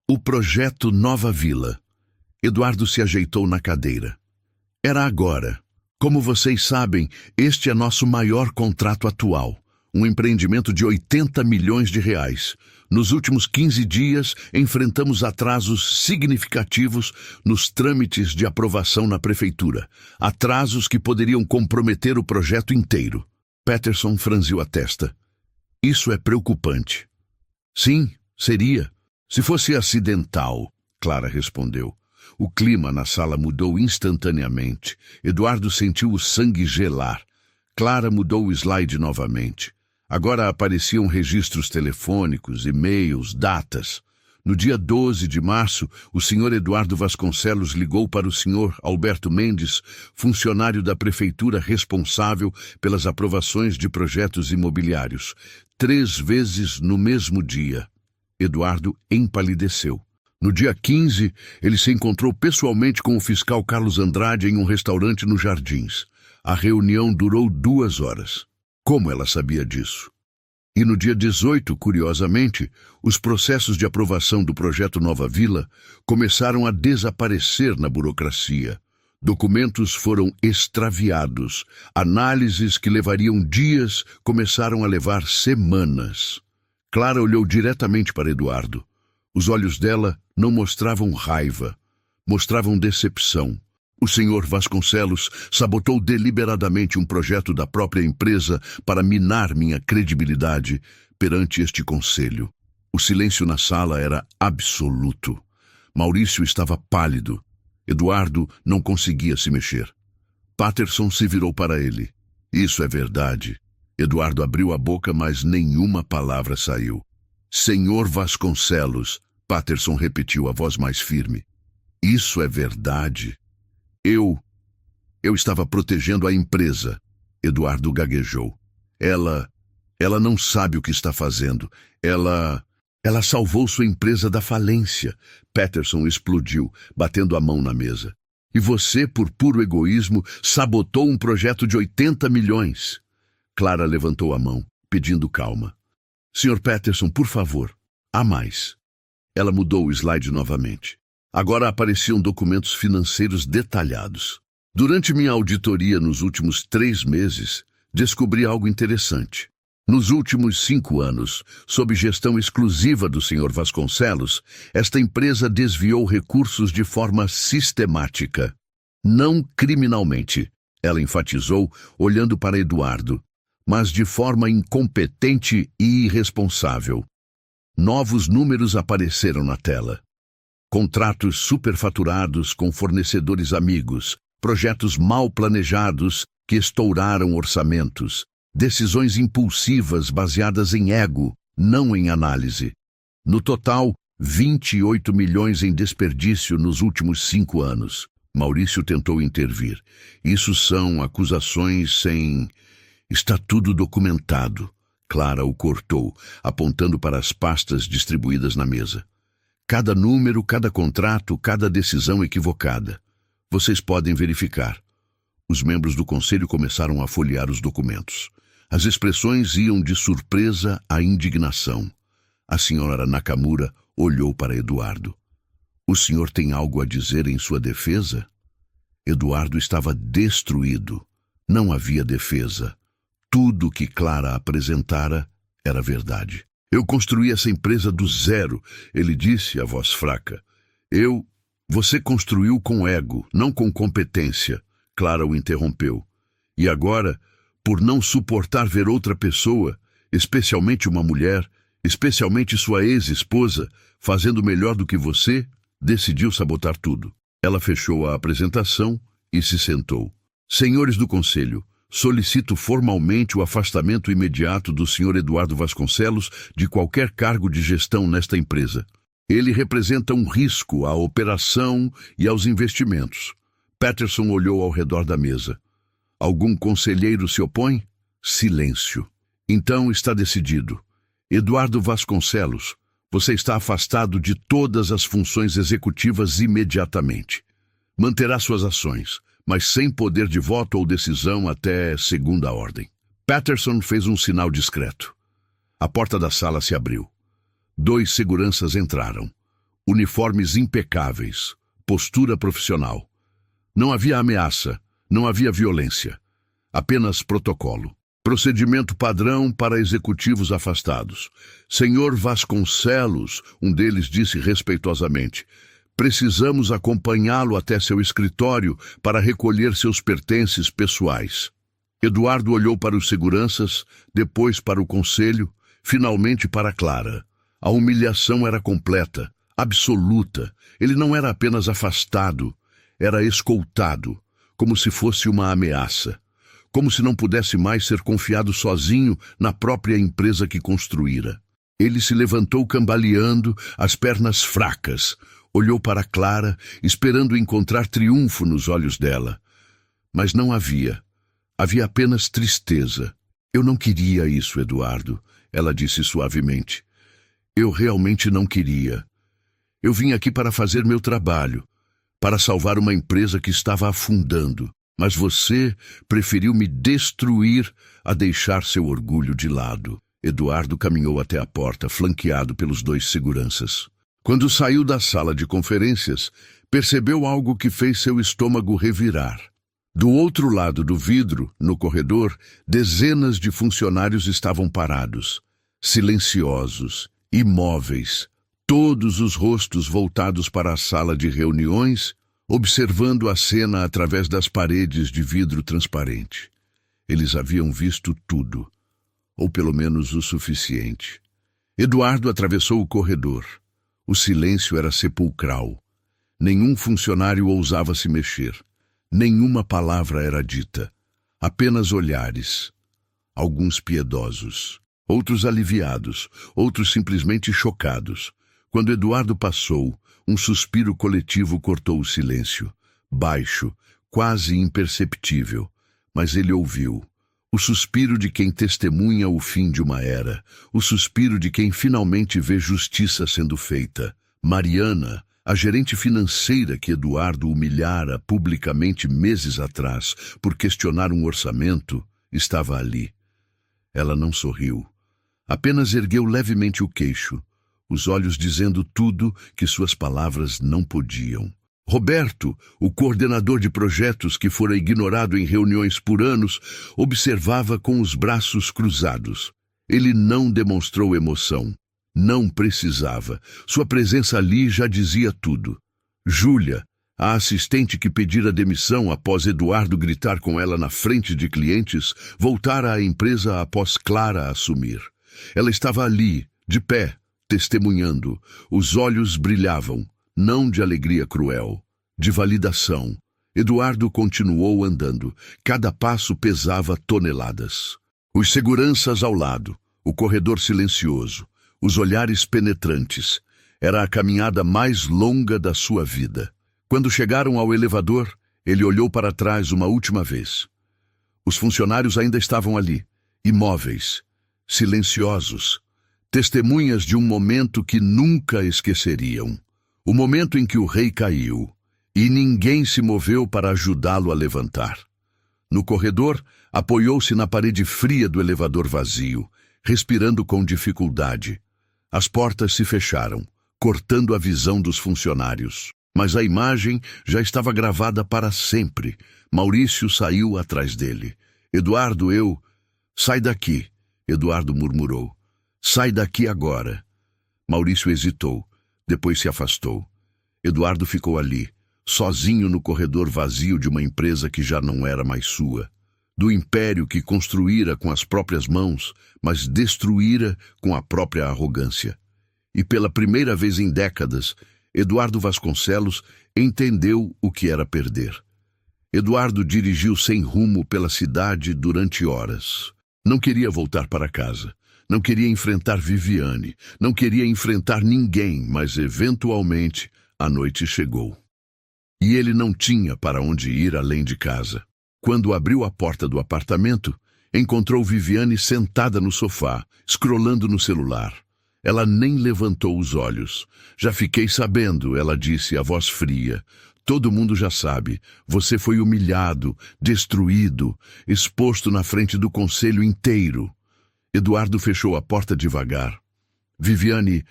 O projeto Nova Vila. Eduardo se ajeitou na cadeira. Era agora. Como vocês sabem, este é nosso maior contrato atual. Um empreendimento de 80 milhões de reais. Nos últimos 15 dias, enfrentamos atrasos significativos nos trâmites de aprovação na prefeitura. Atrasos que poderiam comprometer o projeto inteiro. Peterson franziu a testa. Isso é preocupante. Sim, seria. Se fosse acidental, Clara respondeu. O clima na sala mudou instantaneamente. Eduardo sentiu o sangue gelar. Clara mudou o slide novamente. Agora apareciam registros telefônicos, e-mails, datas. No dia 12 de março, o senhor Eduardo Vasconcelos ligou para o senhor Alberto Mendes, funcionário da prefeitura responsável pelas aprovações de projetos imobiliários. 3 vezes no mesmo dia. Eduardo empalideceu. No dia 15, ele se encontrou pessoalmente com o fiscal Carlos Andrade em um restaurante nos Jardins. A reunião durou 2 horas. Como ela sabia disso? E no dia 18, curiosamente, os processos de aprovação do projeto Nova Vila começaram a desaparecer na burocracia. Documentos foram extraviados. Análises que levariam dias começaram a levar semanas. Clara olhou diretamente para Eduardo. Os olhos dela não mostravam raiva, mostravam decepção. O senhor Vasconcelos sabotou deliberadamente um projeto da própria empresa para minar minha credibilidade perante este conselho. O silêncio na sala era absoluto. Maurício estava pálido. Eduardo não conseguia se mexer. Patterson se virou para ele. Isso é verdade. Eduardo abriu a boca, mas nenhuma palavra saiu. Senhor Vasconcelos, Patterson repetiu a voz mais firme. Isso é verdade. Eu estava protegendo a empresa. Eduardo gaguejou. Ela não sabe o que está fazendo. Ela salvou sua empresa da falência. Peterson explodiu, batendo a mão na mesa. E você, por puro egoísmo, sabotou um projeto de 80 milhões. Clara levantou a mão, pedindo calma. Sr. Peterson, por favor, há mais. Ela mudou o slide novamente. Agora apareciam documentos financeiros detalhados. Durante minha auditoria nos últimos 3 meses, descobri algo interessante. Nos últimos 5 anos, sob gestão exclusiva do Sr. Vasconcelos, esta empresa desviou recursos de forma sistemática. Não criminalmente, ela enfatizou, olhando para Eduardo, mas de forma incompetente e irresponsável. Novos números apareceram na tela. Contratos superfaturados com fornecedores amigos, projetos mal planejados que estouraram orçamentos, decisões impulsivas baseadas em ego, não em análise. No total, 28 milhões em desperdício nos últimos 5 anos. Maurício tentou intervir. Isso são acusações sem... Está tudo documentado. Clara o cortou, apontando para as pastas distribuídas na mesa. Cada número, cada contrato, cada decisão equivocada. Vocês podem verificar. Os membros do conselho começaram a folhear os documentos. As expressões iam de surpresa à indignação. A senhora Nakamura olhou para Eduardo. O senhor tem algo a dizer em sua defesa? Eduardo estava destruído. Não havia defesa. Tudo que Clara apresentara era verdade. Eu construí essa empresa do zero, ele disse, a voz fraca. Você construiu com ego, não com competência, Clara o interrompeu. E agora, por não suportar ver outra pessoa, especialmente uma mulher, especialmente sua ex-esposa, fazendo melhor do que você, decidiu sabotar tudo. Ela fechou a apresentação e se sentou. Senhores do conselho, solicito formalmente o afastamento imediato do Sr. Eduardo Vasconcelos de qualquer cargo de gestão nesta empresa. Ele representa um risco à operação e aos investimentos. Peterson olhou ao redor da mesa. Algum conselheiro se opõe? Silêncio. Então está decidido. Eduardo Vasconcelos, você está afastado de todas as funções executivas imediatamente. Manterá suas ações, mas sem poder de voto ou decisão até segunda ordem. Peterson fez um sinal discreto. A porta da sala se abriu. 2 seguranças entraram. Uniformes impecáveis, postura profissional. Não havia ameaça, não havia violência. Apenas protocolo. Procedimento padrão para executivos afastados. Senhor Vasconcelos, um deles disse respeitosamente, precisamos acompanhá-lo até seu escritório para recolher seus pertences pessoais. Eduardo olhou para os seguranças, depois para o conselho, finalmente para Clara. A humilhação era completa, absoluta. Ele não era apenas afastado, era escoltado, como se fosse uma ameaça. Como se não pudesse mais ser confiado sozinho na própria empresa que construíra. Ele se levantou cambaleando, as pernas fracas. Olhou para Clara, esperando encontrar triunfo nos olhos dela. Mas não havia. Havia apenas tristeza. Eu não queria isso, Eduardo, ela disse suavemente. Eu realmente não queria. Eu vim aqui para fazer meu trabalho, para salvar uma empresa que estava afundando. Mas você preferiu me destruir a deixar seu orgulho de lado. Eduardo caminhou até a porta, flanqueado pelos 2 seguranças. Quando saiu da sala de conferências, percebeu algo que fez seu estômago revirar. Do outro lado do vidro, no corredor, dezenas de funcionários estavam parados, silenciosos, imóveis, todos os rostos voltados para a sala de reuniões, observando a cena através das paredes de vidro transparente. Eles haviam visto tudo, ou pelo menos o suficiente. Eduardo atravessou o corredor. O silêncio era sepulcral. Nenhum funcionário ousava se mexer. Nenhuma palavra era dita. Apenas olhares. Alguns piedosos, outros aliviados, outros simplesmente chocados. Quando Eduardo passou, um suspiro coletivo cortou o silêncio, baixo, quase imperceptível, mas ele ouviu. O suspiro de quem testemunha o fim de uma era, o suspiro de quem finalmente vê justiça sendo feita. Mariana, a gerente financeira que Eduardo humilhara publicamente meses atrás por questionar um orçamento, estava ali. Ela não sorriu, apenas ergueu levemente o queixo, os olhos dizendo tudo que suas palavras não podiam. Roberto, o coordenador de projetos que fora ignorado em reuniões por anos, observava com os braços cruzados. Ele não demonstrou emoção. Não precisava. Sua presença ali já dizia tudo. Júlia, a assistente que pedira demissão após Eduardo gritar com ela na frente de clientes, voltara à empresa após Clara assumir. Ela estava ali, de pé, testemunhando. Os olhos brilhavam, não de alegria cruel, de validação. Eduardo continuou andando. Cada passo pesava toneladas. Os seguranças ao lado, o corredor silencioso, os olhares penetrantes. Era a caminhada mais longa da sua vida. Quando chegaram ao elevador, ele olhou para trás uma última vez. Os funcionários ainda estavam ali, imóveis, silenciosos, testemunhas de um momento que nunca esqueceriam. O momento em que o rei caiu, e ninguém se moveu para ajudá-lo a levantar. No corredor, apoiou-se na parede fria do elevador vazio, respirando com dificuldade. As portas se fecharam, cortando a visão dos funcionários. Mas a imagem já estava gravada para sempre. Maurício saiu atrás dele. Eduardo, Sai daqui, Eduardo murmurou. Sai daqui agora. Maurício hesitou, depois se afastou. Eduardo ficou ali, sozinho no corredor vazio de uma empresa que já não era mais sua. Do império que construíra com as próprias mãos, mas destruíra com a própria arrogância. E pela primeira vez em décadas, Eduardo Vasconcelos entendeu o que era perder. Eduardo dirigiu sem rumo pela cidade durante horas. Não queria voltar para casa. Não queria enfrentar Viviane. Não queria enfrentar ninguém, mas eventualmente a noite chegou. E ele não tinha para onde ir além de casa. Quando abriu a porta do apartamento, encontrou Viviane sentada no sofá, scrollando no celular. Ela nem levantou os olhos. Já fiquei sabendo, ela disse, a voz fria. Todo mundo já sabe. Você foi humilhado, destruído, exposto na frente do conselho inteiro. Eduardo fechou a porta devagar. Viviane,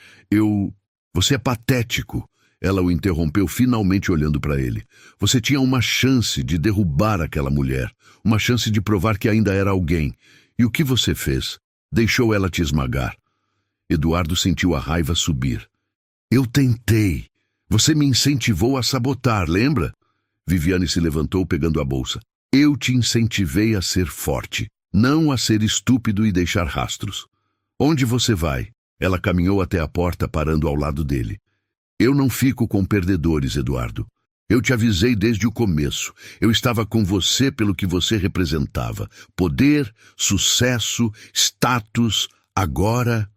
Você é patético. Ela o interrompeu, finalmente olhando para ele. Você tinha uma chance de derrubar aquela mulher. Uma chance de provar que ainda era alguém. E o que você fez? Deixou ela te esmagar. Eduardo sentiu a raiva subir. Eu tentei. Você me incentivou a sabotar, lembra? Viviane se levantou pegando a bolsa. Eu te incentivei a ser forte, não a ser estúpido e deixar rastros. Onde você vai? Ela caminhou até a porta, parando ao lado dele. Eu não fico com perdedores, Eduardo. Eu te avisei desde o começo. Eu estava com você pelo que você representava. Poder, sucesso, status. Agora,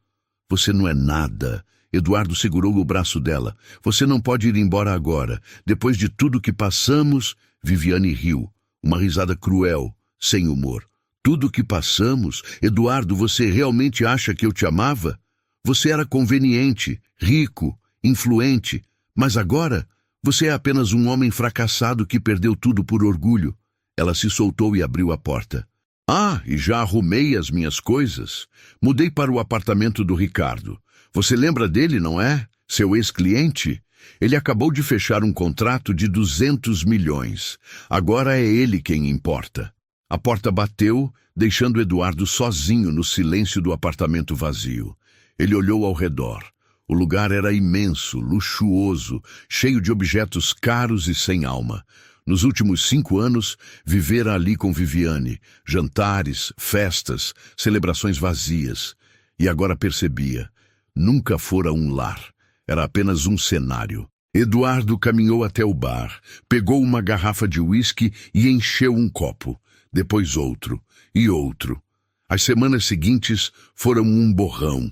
você não é nada. Eduardo segurou o braço dela. Você não pode ir embora agora. Depois de tudo que passamos, Viviane riu. Uma risada cruel, sem humor. Tudo que passamos? Eduardo, você realmente acha que eu te amava? Você era conveniente, rico, influente. Mas agora, você é apenas um homem fracassado que perdeu tudo por orgulho. Ela se soltou e abriu a porta. Ah, e já arrumei as minhas coisas. Mudei para o apartamento do Ricardo. Você lembra dele, não é? Seu ex-cliente? Ele acabou de fechar um contrato de 200 milhões. Agora é ele quem importa. A porta bateu, deixando Eduardo sozinho no silêncio do apartamento vazio. Ele olhou ao redor. O lugar era imenso, luxuoso, cheio de objetos caros e sem alma. Nos últimos 5 anos, vivera ali com Viviane. Jantares, festas, celebrações vazias. E agora percebia. Nunca fora um lar. Era apenas um cenário. Eduardo caminhou até o bar, pegou uma garrafa de uísque e encheu um copo. Depois outro e outro. As semanas seguintes foram um borrão.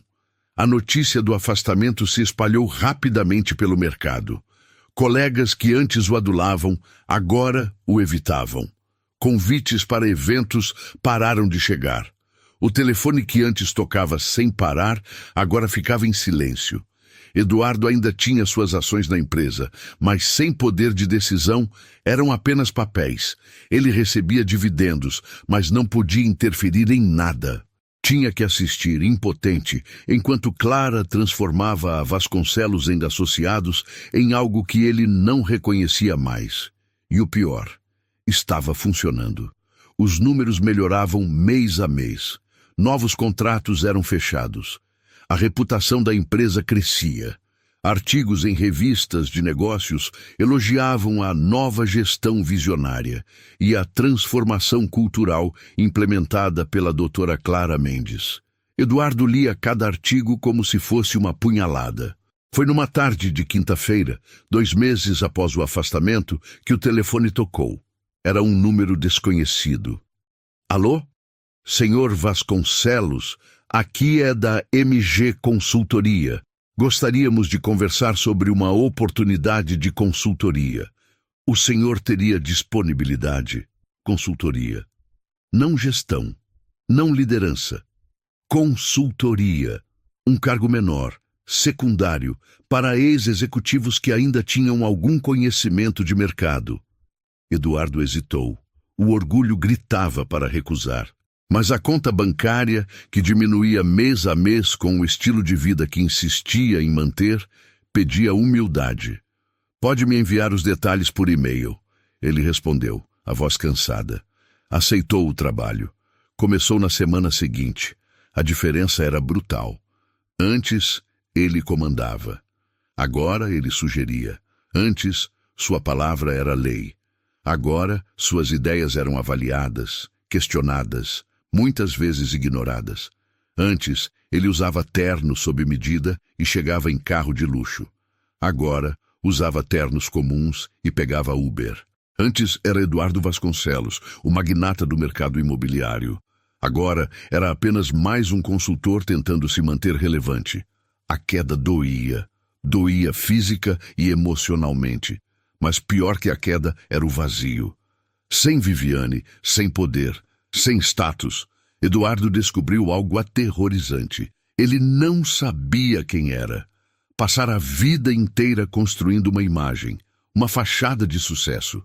A notícia do afastamento se espalhou rapidamente pelo mercado. Colegas que antes o adulavam, agora o evitavam. Convites para eventos pararam de chegar. O telefone que antes tocava sem parar, agora ficava em silêncio. Eduardo ainda tinha suas ações na empresa, mas sem poder de decisão, eram apenas papéis. Ele recebia dividendos, mas não podia interferir em nada. Tinha que assistir, impotente, enquanto Clara transformava a Vasconcelos em Associados em algo que ele não reconhecia mais. E o pior, estava funcionando. Os números melhoravam mês a mês. Novos contratos eram fechados. A reputação da empresa crescia. Artigos em revistas de negócios elogiavam a nova gestão visionária e a transformação cultural implementada pela doutora Clara Mendes. Eduardo lia cada artigo como se fosse uma punhalada. Foi numa tarde de quinta-feira, 2 meses após o afastamento, que o telefone tocou. Era um número desconhecido. Alô? Senhor Vasconcelos, aqui é da MG Consultoria. Gostaríamos de conversar sobre uma oportunidade de consultoria. O senhor teria disponibilidade? Consultoria. Não gestão. Não liderança. Consultoria. Um cargo menor, secundário, para ex-executivos que ainda tinham algum conhecimento de mercado. Eduardo hesitou. O orgulho gritava para recusar. Mas a conta bancária, que diminuía mês a mês com o estilo de vida que insistia em manter, pedia humildade. Pode me enviar os detalhes por e-mail. Ele respondeu, a voz cansada. Aceitou o trabalho. Começou na semana seguinte. A diferença era brutal. Antes, ele comandava. Agora, ele sugeria. Antes, sua palavra era lei. Agora, suas ideias eram avaliadas, questionadas, muitas vezes ignoradas. Antes, ele usava terno sob medida e chegava em carro de luxo. Agora, usava ternos comuns e pegava Uber. Antes era Eduardo Vasconcelos, o magnata do mercado imobiliário. Agora era apenas mais um consultor tentando se manter relevante. A queda doía. Doía física e emocionalmente. Mas pior que a queda era o vazio. Sem Viviane, sem poder, sem status, Eduardo descobriu algo aterrorizante. Ele não sabia quem era. Passara a vida inteira construindo uma imagem, uma fachada de sucesso.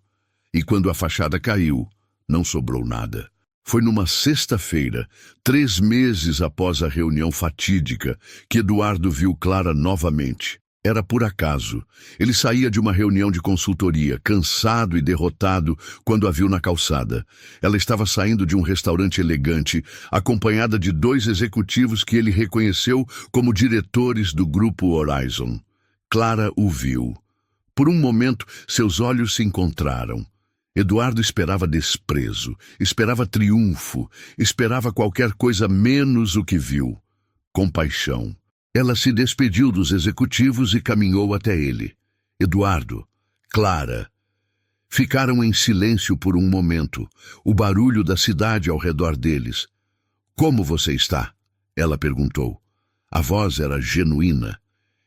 E quando a fachada caiu, não sobrou nada. Foi numa sexta-feira, 3 meses após a reunião fatídica, que Eduardo viu Clara novamente. Era por acaso. Ele saía de uma reunião de consultoria, cansado e derrotado, quando a viu na calçada. Ela estava saindo de um restaurante elegante, acompanhada de 2 executivos que ele reconheceu como diretores do Grupo Horizon. Clara o viu. Por um momento, seus olhos se encontraram. Eduardo esperava desprezo, esperava triunfo, esperava qualquer coisa menos o que viu. Compaixão. Ela se despediu dos executivos e caminhou até ele. Eduardo, Clara. Ficaram em silêncio por um momento, o barulho da cidade ao redor deles. Como você está? Ela perguntou. A voz era genuína.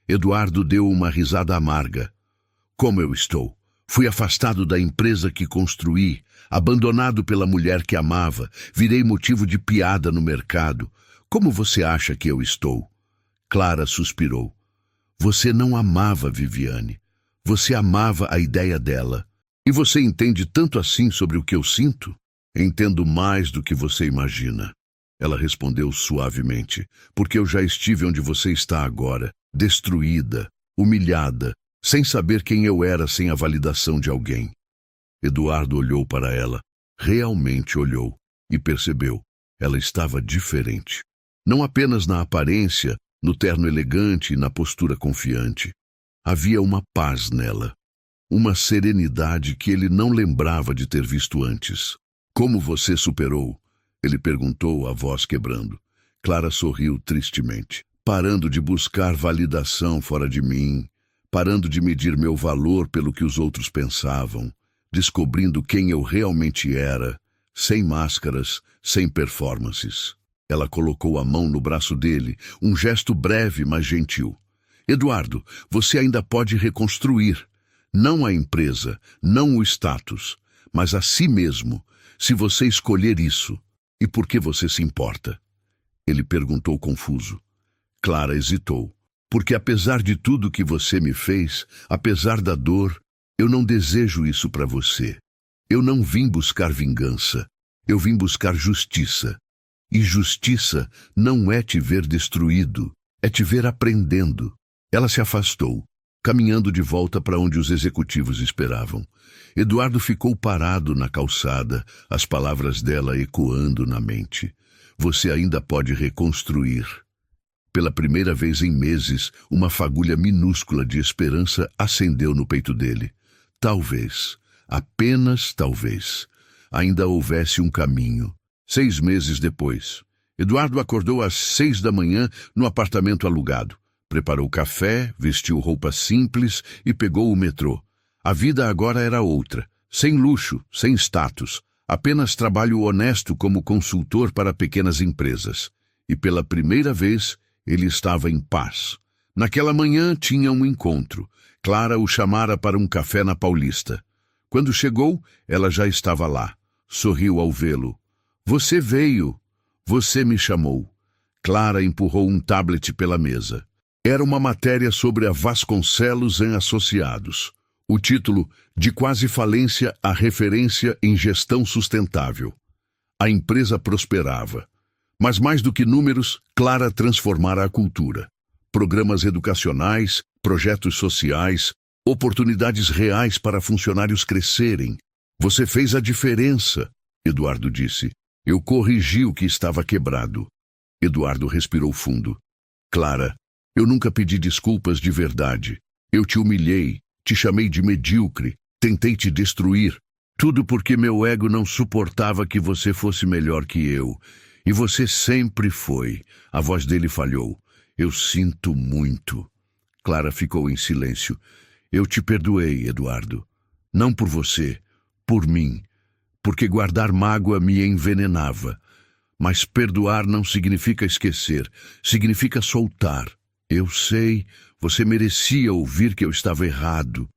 Eduardo deu uma risada amarga. Como eu estou? Fui afastado da empresa que construí, abandonado pela mulher que amava, virei motivo de piada no mercado. Como você acha que eu estou? Clara suspirou. Você não amava Viviane. Você amava a ideia dela. E você entende tanto assim sobre o que eu sinto? Entendo mais do que você imagina. Ela respondeu suavemente, porque eu já estive onde você está agora, destruída, humilhada, sem saber quem eu era sem a validação de alguém. Eduardo olhou para ela, realmente olhou, e percebeu, ela estava diferente. Não apenas na aparência, no terno elegante e na postura confiante. Havia uma paz nela, uma serenidade que ele não lembrava de ter visto antes. Como você superou? Ele perguntou, a voz quebrando. Clara sorriu tristemente. Parando de buscar validação fora de mim, parando de medir meu valor pelo que os outros pensavam, descobrindo quem eu realmente era, sem máscaras, sem performances. Ela colocou a mão no braço dele, um gesto breve, mas gentil. Eduardo, você ainda pode reconstruir. Não a empresa, não o status, mas a si mesmo, se você escolher isso. E por que você se importa? Ele perguntou confuso. Clara hesitou. Porque apesar de tudo que você me fez, apesar da dor, eu não desejo isso para você. Eu não vim buscar vingança. Eu vim buscar justiça. E justiça não é te ver destruído, é te ver aprendendo. Ela se afastou, caminhando de volta para onde os executivos esperavam. Eduardo ficou parado na calçada, as palavras dela ecoando na mente. Você ainda pode reconstruir. Pela primeira vez em meses, uma fagulha minúscula de esperança acendeu no peito dele. Talvez, apenas talvez, ainda houvesse um caminho. 6 meses depois, Eduardo acordou às 6 da manhã no apartamento alugado. Preparou café, vestiu roupa simples e pegou o metrô. A vida agora era outra, sem luxo, sem status, apenas trabalho honesto como consultor para pequenas empresas. E pela primeira vez, ele estava em paz. Naquela manhã tinha um encontro. Clara o chamara para um café na Paulista. Quando chegou, ela já estava lá. Sorriu ao vê-lo. Você veio. Você me chamou. Clara empurrou um tablet pela mesa. Era uma matéria sobre a Vasconcelos em Associados. O título, De Quase Falência à Referência em Gestão Sustentável. A empresa prosperava. Mas mais do que números, Clara transformara a cultura. Programas educacionais, projetos sociais, oportunidades reais para funcionários crescerem. Você fez a diferença, Eduardo disse. Eu corrigi o que estava quebrado. Eduardo respirou fundo. Clara, eu nunca pedi desculpas de verdade. Eu te humilhei, te chamei de medíocre, tentei te destruir. Tudo porque meu ego não suportava que você fosse melhor que eu. E você sempre foi. A voz dele falhou. Eu sinto muito. Clara ficou em silêncio. Eu te perdoei, Eduardo. Não por você, por mim. Porque guardar mágoa me envenenava. Mas perdoar não significa esquecer, significa soltar. Eu sei, você merecia ouvir que eu estava errado.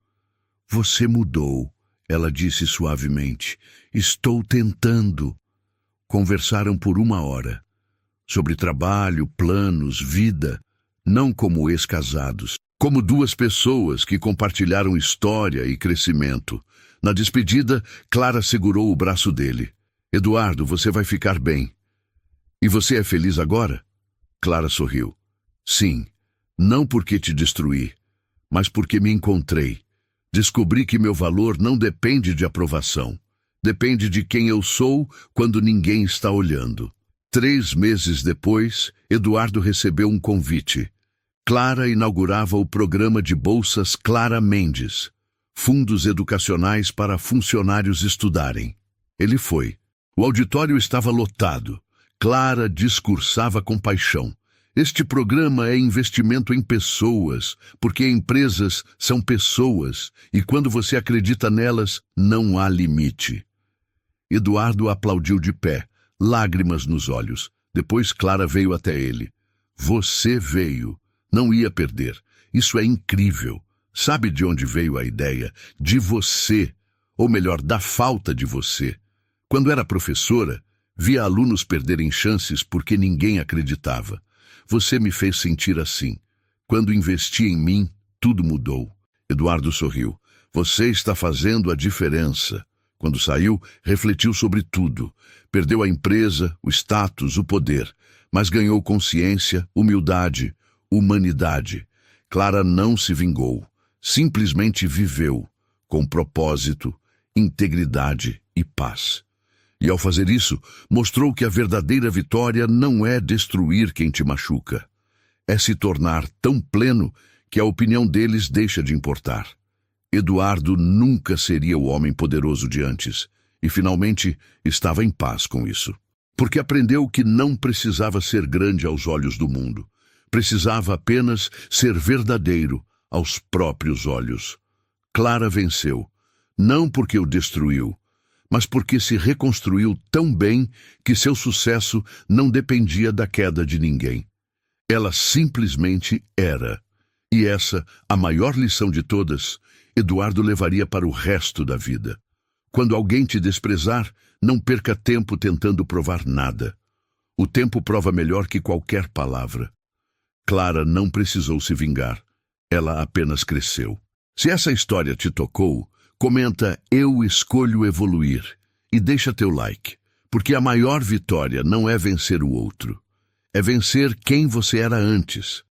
Você mudou, ela disse suavemente. Estou tentando. Conversaram por 1 hora. Sobre trabalho, planos, vida. Não como ex-casados. Como 2 pessoas que compartilharam história e crescimento. Na despedida, Clara segurou o braço dele. Eduardo, você vai ficar bem. E você é feliz agora? Clara sorriu. Sim, não porque te destruí, mas porque me encontrei. Descobri que meu valor não depende de aprovação. Depende de quem eu sou quando ninguém está olhando. 3 meses depois, Eduardo recebeu um convite. Clara inaugurava o programa de bolsas Clara Mendes, fundos educacionais para funcionários estudarem. Ele foi. O auditório estava lotado. Clara discursava com paixão. Este programa é investimento em pessoas, porque empresas são pessoas, e quando você acredita nelas, não há limite. Eduardo aplaudiu de pé, lágrimas nos olhos. Depois Clara veio até ele. Você veio. Não ia perder. Isso é incrível. Sabe de onde veio a ideia? De você. Ou melhor, da falta de você. Quando era professora, via alunos perderem chances porque ninguém acreditava. Você me fez sentir assim. Quando investi em mim, tudo mudou. Eduardo sorriu. Você está fazendo a diferença. Quando saiu, refletiu sobre tudo. Perdeu a empresa, o status, o poder. Mas ganhou consciência, humildade, humanidade. Clara não se vingou. Simplesmente viveu, com propósito, integridade e paz. E ao fazer isso, mostrou que a verdadeira vitória não é destruir quem te machuca. É se tornar tão pleno que a opinião deles deixa de importar. Eduardo nunca seria o homem poderoso de antes, e finalmente estava em paz com isso. Porque aprendeu que não precisava ser grande aos olhos do mundo. Precisava apenas ser verdadeiro aos próprios olhos. Clara venceu, não porque o destruiu, mas porque se reconstruiu tão bem que seu sucesso não dependia da queda de ninguém. Ela simplesmente era. E essa, a maior lição de todas, Eduardo levaria para o resto da vida. Quando alguém te desprezar, não perca tempo tentando provar nada. O tempo prova melhor que qualquer palavra. Clara não precisou se vingar. Ela apenas cresceu. Se essa história te tocou, comenta "Eu escolho evoluir" e deixa teu like, porque a maior vitória não é vencer o outro, é vencer quem você era antes.